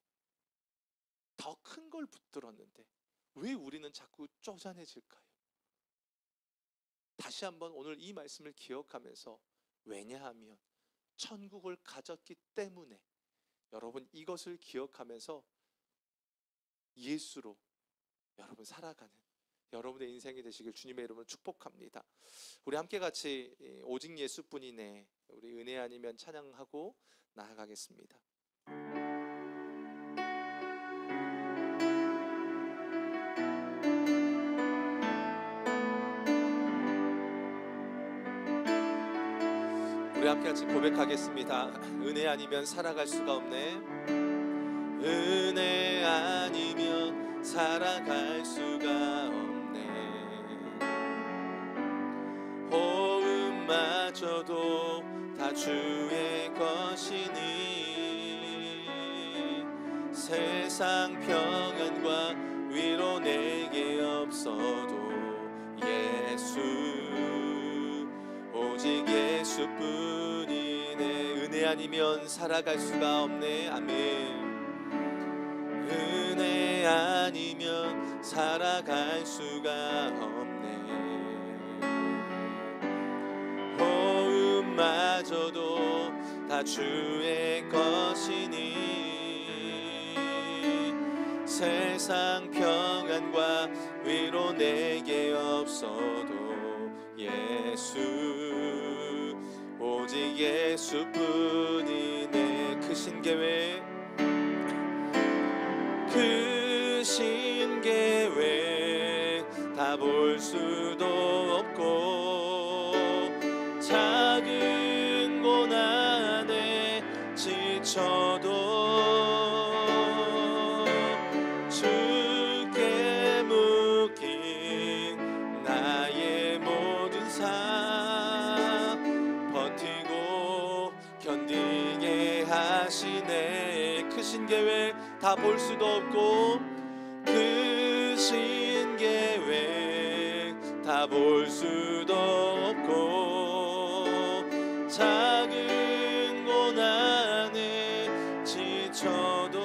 더 큰 걸 붙들었는데 왜 우리는 자꾸 쪼잔해질까요? 다시 한번 오늘 이 말씀을 기억하면서, 왜냐하면 천국을 가졌기 때문에 여러분 이것을 기억하면서 예수로 여러분 살아가는 여러분의 인생이 되시길 주님의 이름으로 축복합니다. 우리 함께 같이 오직 예수뿐이네, 우리 은혜 아니면 찬양하고 나아가겠습니다. 우리 함께 같이 고백하겠습니다. 은혜 아니면 살아갈 수가 없네. 은혜 아니면 살아갈 수가 없네. 호흡마저도 다 주의 것이니 세상 평안과 위로 내게 없어도 예수, 오직 예수뿐이네. 은혜 아니면 살아갈 수가 없네. 아멘. 은혜 아니면 살아갈 수가 없네. 호흡마저도 다 주의 것이니 세상 평안과 위로 내게 없어도 예수, 오직 예수뿐이네. 크신 계획, 크신 계획 다 볼 수도 없고 작은 고난에 지쳐도 주께 묶인 나의 모든 삶 버티고 견디게 하시네. 크신 계획 다 볼 수도 없고 크신 계획 다 볼 수도 없고 작은 고난에 지쳐도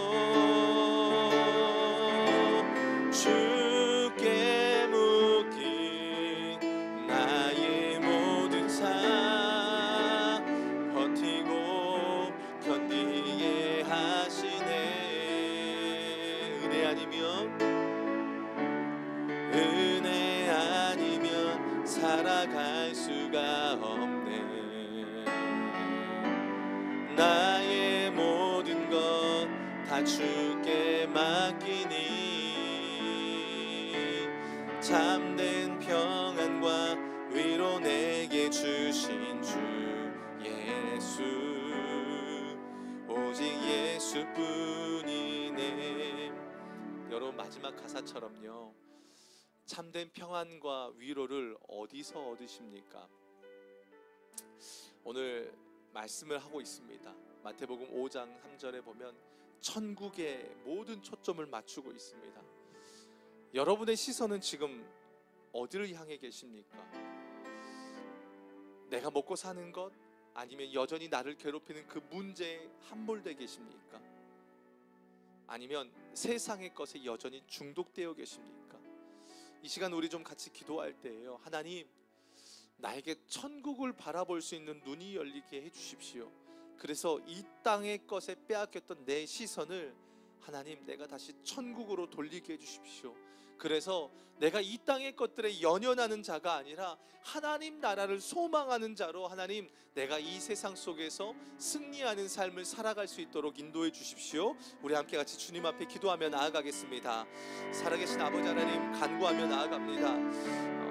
주께 묶인 나의 모든 삶 버티고 견디게 하시네. 은혜 아니면 살아갈 수가 없네. 나의 모든 것 다 주께 맡기니 참된 평안과 위로 내게 주신 주 오직 예수뿐이네. 여러분, 마지막 가사처럼요, 참된 평안과 위로를 어디서 얻으십니까? 오늘 말씀을 하고 있습니다. 마태복음 5장 3절에 보면 천국에 모든 초점을 맞추고 있습니다. 여러분의 시선은 지금 어디를 향해 계십니까? 내가 먹고 사는 것, 아니면 여전히 나를 괴롭히는 그 문제에 함몰되어 계십니까? 아니면 세상의 것에 여전히 중독되어 계십니까? 이 시간 우리 좀 같이 기도할 때예요. 하나님, 나에게 천국을 바라볼 수 있는 눈이 열리게 해주십시오. 그래서 이 땅의 것에 빼앗겼던 내 시선을 하나님, 내가 다시 천국으로 돌리게 해주십시오. 그래서 내가 이 땅의 것들에 연연하는 자가 아니라 하나님 나라를 소망하는 자로, 하나님, 내가 이 세상 속에서 승리하는 삶을 살아갈 수 있도록 인도해 주십시오. 우리 함께 같이 주님 앞에 기도하며 나아가겠습니다. 살아계신 아버지 하나님, 간구하며 나아갑니다.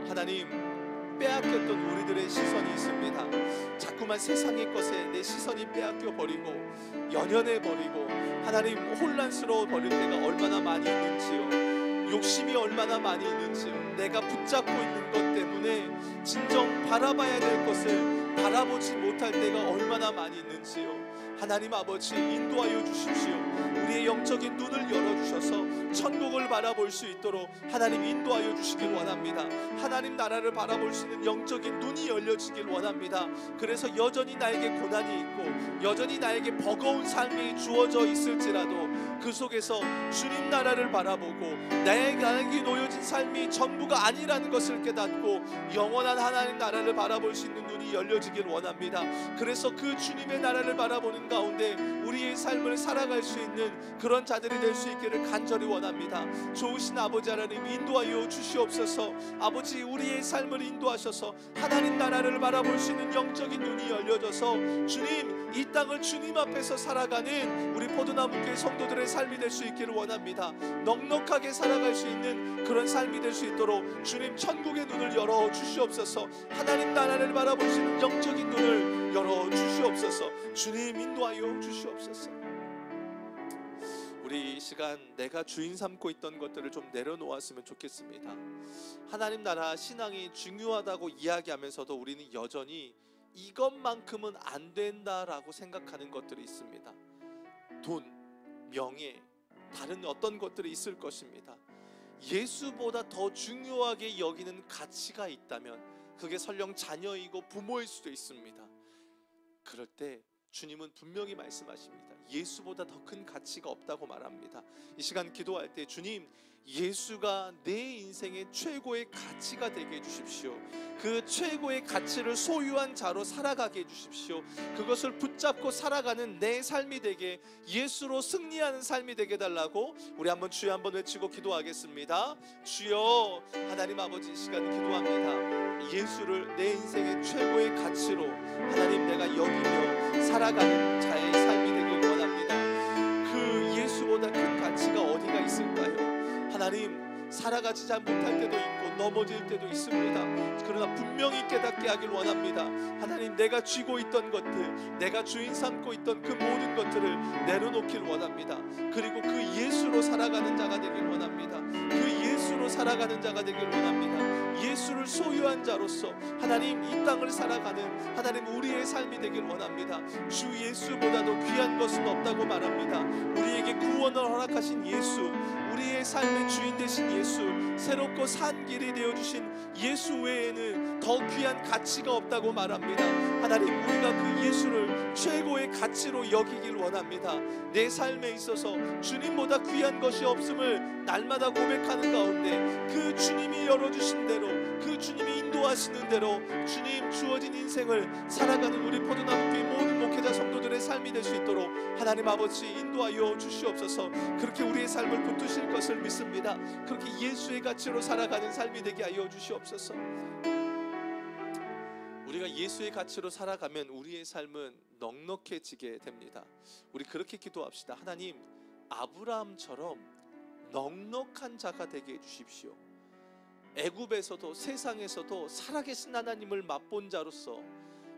하나님, 빼앗겼던 우리들의 시선이 있습니다. 자꾸만 세상의 것에 내 시선이 빼앗겨 버리고 연연해 버리고 하나님, 혼란스러워 버릴 때가 얼마나 많이 있는지요. 욕심이 얼마나 많이 있는지요. 내가 붙잡고 있는 것 때문에 진정 바라봐야 될 것을 바라보지 못할 때가 얼마나 많이 있는지요. 하나님 아버지, 인도하여 주십시오. 우리의 영적인 눈을 열어주셔서 천국을 바라볼 수 있도록 하나님 인도하여 주시길 원합니다. 하나님 나라를 바라볼 수 있는 영적인 눈이 열려지길 원합니다. 그래서 여전히 나에게 고난이 있고 여전히 나에게 버거운 삶이 주어져 있을지라도 그 속에서 주님 나라를 바라보고 나에게 놓여진 삶이 전부가 아니라는 것을 깨닫고 영원한 하나님 나라를 바라볼 수 있는 눈이 열려지길 원합니다. 그래서 그 주님의 나라를 바라보는 가운데 우리의 삶을 살아갈 수 있는 그런 자들이 될 수 있기를 간절히 원합니다. 좋으신 아버지 하나님, 인도하여 주시옵소서. 아버지, 우리의 삶을 인도하셔서 하나님 나라를 바라볼 수 있는 영적인 눈이 열려져서 주님, 이 땅을 주님 앞에서 살아가는 우리 포도나무교회 성도들의 삶이 될 수 있기를 원합니다. 넉넉하게 살아갈 수 있는 그런 삶이 될 수 있도록 주님, 천국의 눈을 열어 주시옵소서. 하나님 나라를 바라볼 수 있는 영적인 눈을 열어 주시옵소서. 주님, 인도하여 주시옵소서. 우리 이 시간 내가 주인 삼고 있던 것들을 좀 내려놓았으면 좋겠습니다. 하나님 나라 신앙이 중요하다고 이야기하면서도 우리는 여전히 이것만큼은 안 된다라고 생각하는 것들이 있습니다. 돈, 명예, 다른 어떤 것들이 있을 것입니다. 예수보다 더 중요하게 여기는 가치가 있다면 그게 설령 자녀이고 부모일 수도 있습니다. 그럴 때 주님은 분명히 말씀하십니다. 예수보다 더 큰 가치가 없다고 말합니다. 이 시간 기도할 때 주님, 예수가 내 인생의 최고의 가치가 되게 해주십시오. 그 최고의 가치를 소유한 자로 살아가게 해주십시오. 그것을 붙잡고 살아가는 내 삶이 되게, 예수로 승리하는 삶이 되게 해달라고 우리 한번 주여 한번 외치고 기도하겠습니다. 주여, 하나님 아버지, 이 시간 기도합니다. 예수를 내 인생의 최고의 가치로 하나님 내가 여기며 살아가는 자의 삶이 되길 원합니다. 그 예수보다 큰 가치가 어디가 있을까요? 하나님, 살아가지 잘 못할 때도 있고 넘어질 때도 있습니다. 그러나 분명히 깨닫게 하길 원합니다. 하나님, 내가 쥐고 있던 것들, 내가 주인 삼고 있던 그 모든 것들을 내려놓길 원합니다. 그리고 그 예수로 살아가는 자가 되길 원합니다. 그 예수로 살아가는 자가 되길 원합니다. 예수를 소유한 자로서 하나님, 이 땅을 살아가는 하나님 우리의 삶이 되길 원합니다. 주 예수보다도 귀한 것은 없다고 말합니다. 우리에게 구원을 허락하신 예수, 우리의 삶의 주인 되신 예수, 새롭고 산 길이 되어주신 예수 외에는 더 귀한 가치가 없다고 말합니다. 하나님, 우리가 그 예수를 최고의 가치로 여기길 원합니다. 내 삶에 있어서 주님보다 귀한 것이 없음을 날마다 고백하는 가운데 그 주님이 열어주신 대로, 그 주님이 인도하시는 대로 주님 주어진 인생을 살아가는 우리 포도나무교회 모든 목회자 성도들의 삶이 될 수 있도록 하나님 아버지 인도하여 주시옵소서. 그렇게 우리의 삶을 붙드실 것을 믿습니다. 그렇게 예수의 가치로 살아가는 삶이 되게 하여 주시옵소서. 우리가 예수의 가치로 살아가면 우리의 삶은 넉넉해지게 됩니다. 우리 그렇게 기도합시다. 하나님, 아브라함처럼 넉넉한 자가 되게 해주십시오. 애굽에서도 세상에서도 살아계신 하나님을 맛본 자로서,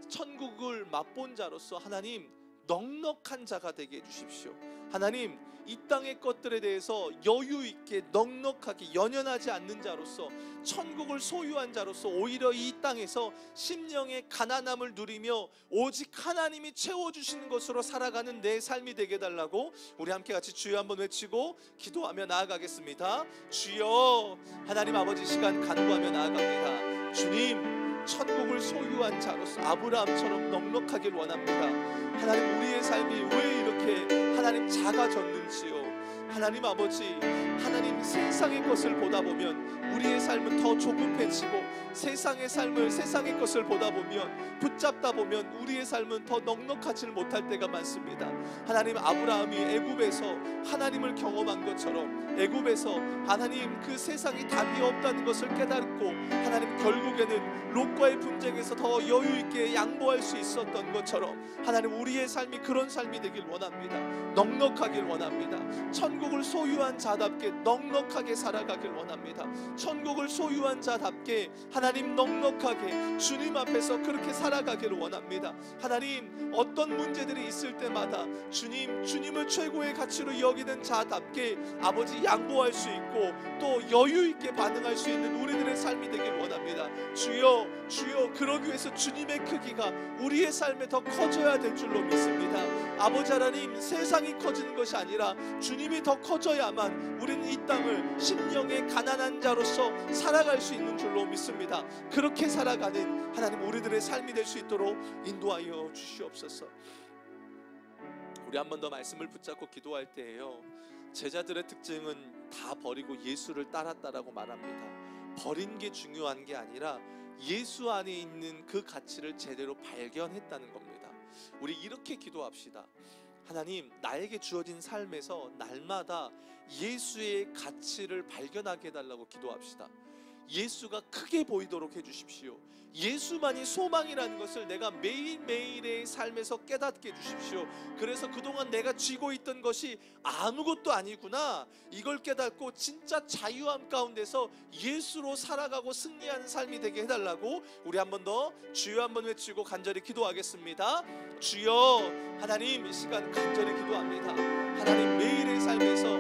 천국을 맛본 자로서 하나님, 넉넉한 자가 되게 해주십시오. 하나님, 이 땅의 것들에 대해서 여유 있게 넉넉하게 연연하지 않는 자로서, 천국을 소유한 자로서 오히려 이 땅에서 심령의 가난함을 누리며 오직 하나님이 채워주시는 것으로 살아가는 내 삶이 되게 해달라고 우리 함께 같이 주여 한번 외치고 기도하며 나아가겠습니다. 주여, 하나님 아버지, 시간 간구하며 나아갑니다. 주님, 천국을 소유한 자로서 아브라함처럼 넉넉하길 원합니다. 하나님, 우리의 삶이 왜 이렇게 하나님 작아졌는지요. 하나님 아버지, 하나님 세상의 것을 보다 보면 우리의 삶은 더 조급해지고, 세상의 삶을, 세상의 것을 보다 보면, 붙잡다 보면 우리의 삶은 더 넉넉하지 못할 때가 많습니다. 하나님, 아브라함이 애굽에서 하나님을 경험한 것처럼 애굽에서 하나님 그 세상이 답이 없다는 것을 깨닫고 하나님 결국에는 롯과의 분쟁에서 더 여유 있게 양보할 수 있었던 것처럼 하나님, 우리의 삶이 그런 삶이 되길 원합니다. 넉넉하길 원합니다. 천국을 소유한 자답게 넉넉하게 살아가길 원합니다. 천국을 소유한 자답게 하나님 넉넉하게 주님 앞에서 그렇게 살아가기를 원합니다. 하나님, 어떤 문제들이 있을 때마다 주님을 최고의 가치로 여기는 자답게 아버지 양보할 수 있고 또 여유 있게 반응할 수 있는 우리들의 삶이 되길 원합니다. 주여, 주여, 그러기 위해서 주님의 크기가 우리의 삶에 더 커져야 될 줄로 믿습니다. 아버지 하나님, 세상이 커지는 것이 아니라 주님이 더 커져야만 우리는 이 땅을 심령의 가난한 자로서 살아갈 수 있는 줄로 믿습니다. 그렇게 살아가는 하나님, 우리들의 삶이 될 수 있도록 인도하여 주시옵소서. 우리 한 번 더 말씀을 붙잡고 기도할 때에요, 제자들의 특징은 다 버리고 예수를 따랐다라고 말합니다. 버린 게 중요한 게 아니라 예수 안에 있는 그 가치를 제대로 발견했다는 겁니다. 우리 이렇게 기도합시다. 하나님, 나에게 주어진 삶에서 날마다 예수의 가치를 발견하게 해달라고 기도합시다. 예수가 크게 보이도록 해주십시오. 예수만이 소망이라는 것을 내가 매일매일의 삶에서 깨닫게 해주십시오. 그래서 그동안 내가 쥐고 있던 것이 아무것도 아니구나, 이걸 깨닫고 진짜 자유함 가운데서 예수로 살아가고 승리하는 삶이 되게 해달라고 우리 한 번 더 주여 한번 외치고 간절히 기도하겠습니다. 주여, 하나님, 이 시간 간절히 기도합니다. 하나님, 매일의 삶에서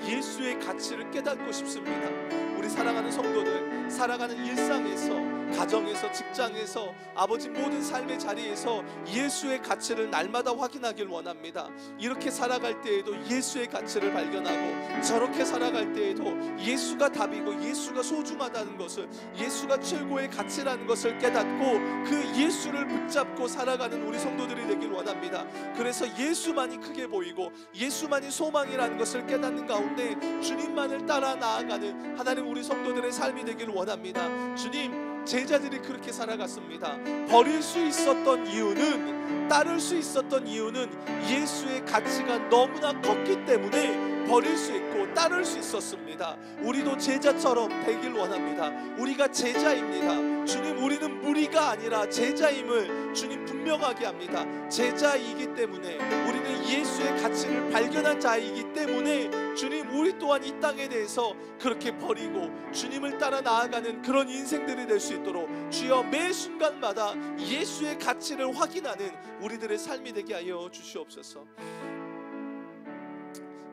예수의 가치를 깨닫고 싶습니다. 우리 사랑하는 성도들, 살아가는 일상에서, 가정에서, 직장에서, 아버지 모든 삶의 자리에서 예수의 가치를 날마다 확인하길 원합니다. 이렇게 살아갈 때에도 예수의 가치를 발견하고, 저렇게 살아갈 때에도 예수가 답이고 예수가 소중하다는 것을, 예수가 최고의 가치라는 것을 깨닫고 그 예수를 붙잡고 살아가는 우리 성도들이 되길 원합니다. 그래서 예수만이 크게 보이고 예수만이 소망이라는 것을 깨닫는 가운데 주님만을 따라 나아가는 하나님, 우리 성도들의 삶이 되기를 원합니다. 주님, 제자들이 그렇게 살아갔습니다. 버릴 수 있었던 이유는, 따를 수 있었던 이유는 예수의 가치가 너무나 컸기 때문에 버릴 수 있고 따를 수 있었습니다. 우리도 제자처럼 되길 원합니다. 우리가 제자입니다. 주님, 우리는 무리가 아니라 제자임을 주님 분명하게 합니다. 제자이기 때문에, 우리는 예수의 가치를 발견한 자이기 때문에 주님, 우리 또한 이 땅에 대해서 그렇게 버리고 주님을 따라 나아가는 그런 인생들이 될 수 있도록 주여 매 순간마다 예수의 가치를 확인하는 우리들의 삶이 되게 하여 주시옵소서.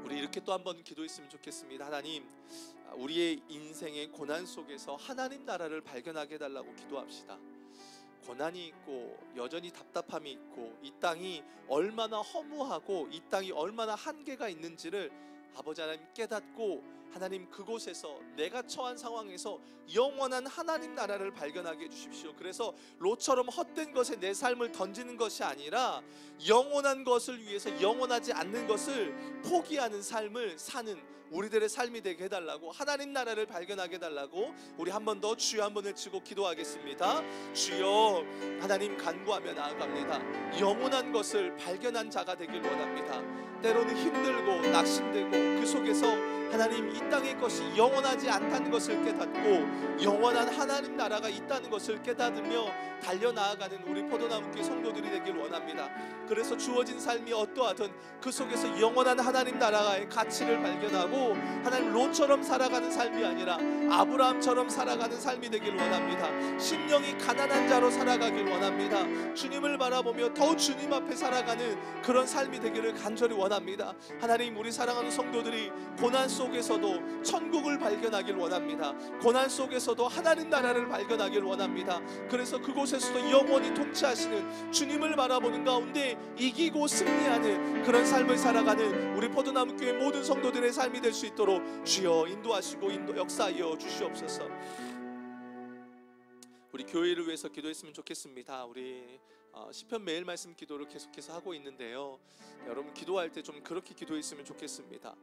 우리 이렇게 또 한번 기도했으면 좋겠습니다. 하나님, 우리의 인생의 고난 속에서 하나님 나라를 발견하게 해달라고 기도합시다. 고난이 있고 여전히 답답함이 있고 이 땅이 얼마나 허무하고 이 땅이 얼마나 한계가 있는지를 아버지 하나님 깨닫고, 하나님 그곳에서 내가 처한 상황에서 영원한 하나님 나라를 발견하게 해주십시오. 그래서 롯처럼 헛된 것에 내 삶을 던지는 것이 아니라 영원한 것을 위해서 영원하지 않는 것을 포기하는 삶을 사는 우리들의 삶이 되게 해달라고, 하나님 나라를 발견하게 해달라고 우리 한 번 더 주여 한 번 외치고 기도하겠습니다. 주여, 하나님 간구하며 나아갑니다. 영원한 것을 발견한 자가 되길 원합니다. 때로는 힘들고 낙심되고 그 속에서 하나님 이 땅의 것이 영원하지 않다는 것을 깨닫고 영원한 하나님 나라가 있다는 것을 깨닫으며 달려나아가는 우리 포도나무교회 성도들이 되길 원합니다. 그래서 주어진 삶이 어떠하든 그 속에서 영원한 하나님 나라의 가치를 발견하고 하나님 롯처럼 살아가는 삶이 아니라 아브라함처럼 살아가는 삶이 되길 원합니다. 심령이 가난한 자로 살아가길 원합니다. 주님을 바라보며 더 주님 앞에 살아가는 그런 삶이 되기를 간절히 원합니다. 하나님, 우리 사랑하는 성도들이 고난 속에서도 천국을 발견하길 원합니다. 고난 속에서도 하나님 나라를 발견하길 원합니다. 그래서 그곳에서도 영원히 통치하시는 주님을 바라보는 가운데 이기고 승리하는 그런 삶을 살아가는 우리 포도나무교회 모든 성도들의 삶이 될 수 있도록 주여 인도하시고 역사하여 주시옵소서. 우리 교회를 위해서 기도했으면 좋겠습니다. 우리 시편 매일 말씀 기도를 계속해서 하고 있는데요, 여러분 기도할 때 좀 그렇게 기도했으면 좋겠습니다.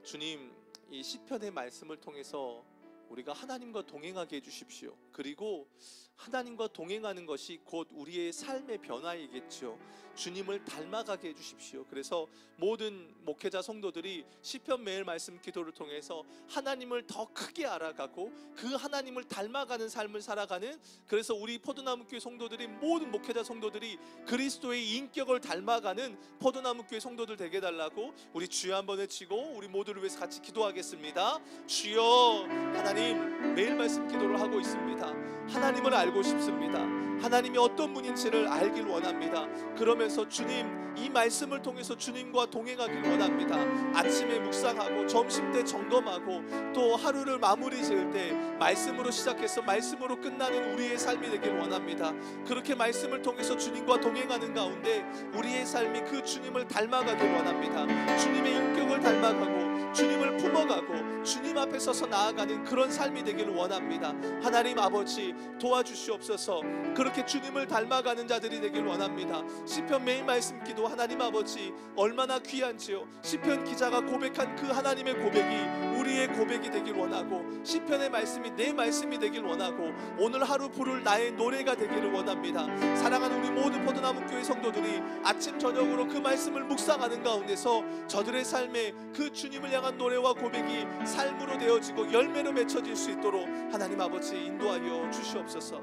주님, 이 시편의 말씀을 통해서 우리가 하나님과 동행하게 해주십시오. 그리고 하나님과 동행하는 것이 곧 우리의 삶의 변화이겠죠. 주님을 닮아가게 해주십시오. 그래서 모든 목회자 성도들이 시편 매일 말씀 기도를 통해서 하나님을 더 크게 알아가고 그 하나님을 닮아가는 삶을 살아가는, 그래서 우리 포도나무교회 성도들이, 모든 목회자 성도들이 그리스도의 인격을 닮아가는 포도나무교회 성도들 되게 해달라고 우리 주여 한번 외치고 우리 모두를 위해서 같이 기도하겠습니다. 주여, 하나님, 매일 말씀 기도를 하고 있습니다. 하나님을 알고 싶습니다. 하나님이 어떤 분인지를 알길 원합니다. 그러면서 주님, 이 말씀을 통해서 주님과 동행하길 원합니다. 아침에 묵상하고 점심때 점검하고 또 하루를 마무리 지을 때 말씀으로 시작해서 말씀으로 끝나는 우리의 삶이 되길 원합니다. 그렇게 말씀을 통해서 주님과 동행하는 가운데 우리의 삶이 그 주님을 닮아가길 원합니다. 주님의 인격을 닮아가고 주님을 품어가고 주님 앞에 서서 나아가는 그런 삶이 되기를 원합니다. 하나님 아버지, 도와주시옵소서. 그렇게 주님을 닮아가는 자들이 되기를 원합니다. 시편 매일 말씀 기도, 하나님 아버지, 얼마나 귀한지요. 시편 기자가 고백한 그 하나님의 고백이 우리의 고백이 되길 원하고, 시편의 말씀이 내 말씀이 되길 원하고, 오늘 하루 부를 나의 노래가 되기를 원합니다. 사랑하는 우리 모든 포도나무교회 성도들이 아침 저녁으로 그 말씀을 묵상하는 가운데서 저들의 삶에 그 주님을 향한 노래와 고백이 삶으로 되어지고 열매로 맺혀질 수 있도록 하나님 아버지 인도하여 주시옵소서.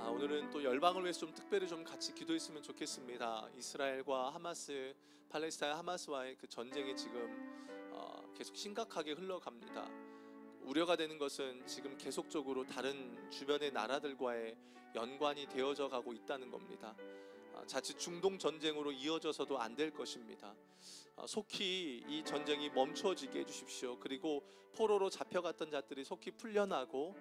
오늘은 또 열방을 위해서 좀 특별히 좀 같이 기도했으면 좋겠습니다. 이스라엘과 하마스, 팔레스타인 하마스와의 그 전쟁이 지금 계속 심각하게 흘러갑니다. 우려가 되는 것은 지금 계속적으로 다른 주변의 나라들과의 연관이 되어져 가고 있다는 겁니다. 자칫 중동 전쟁으로 이어져서도 안 될 것입니다. 속히 이 전쟁이 멈춰지게 해주십시오. 그리고 포로로 잡혀갔던 자들이 속히 풀려나고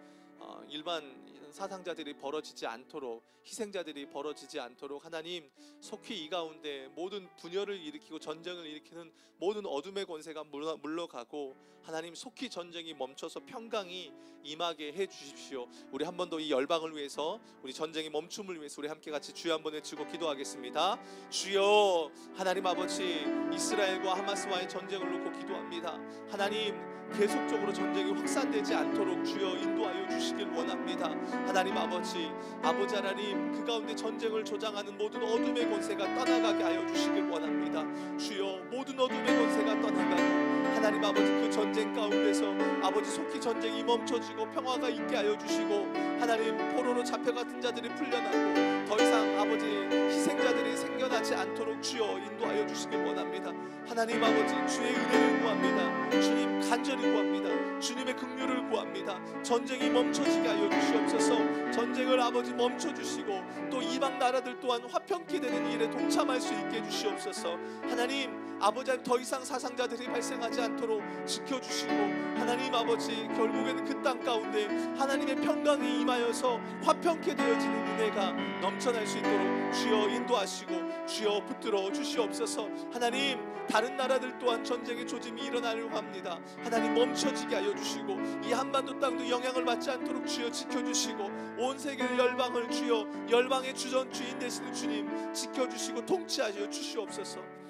일반 사상자들이 벌어지지 않도록, 희생자들이 벌어지지 않도록 하나님 속히 이 가운데 모든 분열을 일으키고 전쟁을 일으키는 모든 어둠의 권세가 물러가고 하나님 속히 전쟁이 멈춰서 평강이 임하게 해주십시오. 우리 한 번 더 이 열방을 위해서, 우리 전쟁의 멈춤을 위해서 우리 함께 같이 주여 한번 외치고 기도하겠습니다. 주여, 하나님 아버지, 이스라엘과 하마스와의 전쟁을 놓고 기도합니다. 하나님, 계속적으로 전쟁이 확산되지 않도록 주여 인도하여 주시길 원합니다. 하나님 아버지, 아버지 하나님, 그 가운데 전쟁을 조장하는 모든 어둠의 권세가 떠나가게 하여 주시길 원합니다. 주여, 모든 어둠의 권세가 떠나가고 하나님 아버지, 그 전쟁 가운데서 아버지 속히 전쟁이 멈춰지고 평화가 있게 하여 주시고 하나님, 포로로 잡혀갔던 자들이 풀려나고 더 이상 아버지 희생자들이 생겨나지 않도록 주여 인도하여 주시길 원합니다. 하나님 아버지, 주의 은혜를 구합니다. 주님 간절히 구합니다. 주님의 긍휼을 구합니다. 전쟁이 멈춰지게 하여 주시옵소서. 전쟁을 아버지 멈춰주시고 또 이방 나라들 또한 화평케 되는 일에 동참할 수 있게 해주시옵소서. 하나님 아버지, 더 이상 사상자들이 발생하지 않도록 지켜주시고 하나님 아버지, 결국에는 그 땅 가운데 하나님의 평강이 임하여서 화평케 되어지는 은혜가 넘쳐날 수 있도록 주여 인도하시고 주여 붙들어 주시옵소서. 하나님, 다른 나라들 또한 전쟁의 조짐이 일어나려고 합니다. 하나님 멈춰지게 하여 주시고 이 한반도 땅도 영향을 받지 않도록 주여 지켜주시고 온 세계 열방을 주여 열방의 주인 되시는 주님 지켜주시고 통치하여 주시옵소서.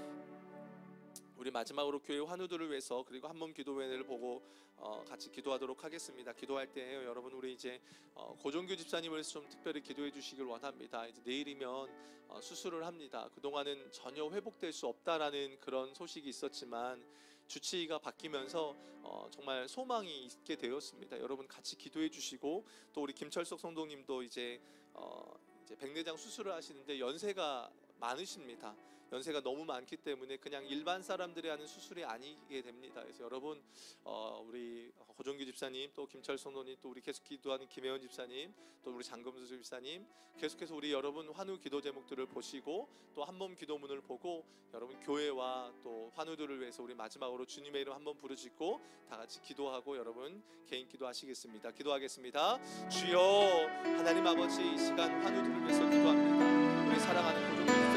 우리 마지막으로 교회 환우들을 위해서 그리고 한몸 기도회를 보고 같이 기도하도록 하겠습니다. 기도할 때 여러분 우리 이제 고종규 집사님을 위해서 좀 특별히 기도해 주시길 원합니다. 이제 내일이면 수술을 합니다. 그동안은 전혀 회복될 수 없다라는 그런 소식이 있었지만 주치의가 바뀌면서 정말 소망이 있게 되었습니다. 여러분 같이 기도해 주시고, 또 우리 김철석 성도님도 이제 백내장 수술을 하시는데 연세가 많으십니다. 연세가 너무 많기 때문에 그냥 일반 사람들이 하는 수술이 아니게 됩니다. 그래서 여러분 우리 고종규 집사님, 또 김철석 성도님, 또 우리 계속 기도하는 김혜원 집사님, 또 우리 장금수 집사님, 계속해서 우리 여러분 환우 기도 제목들을 보시고 또 한몸 기도문을 보고 여러분 교회와 또 환우들을 위해서 우리 마지막으로 주님의 이름 한번 부르짖고 다 같이 기도하고 여러분 개인 기도하시겠습니다. 기도하겠습니다. 주여, 하나님 아버지, 이 시간 환우들을 위해서 기도합니다. 우리 사랑하는 고종규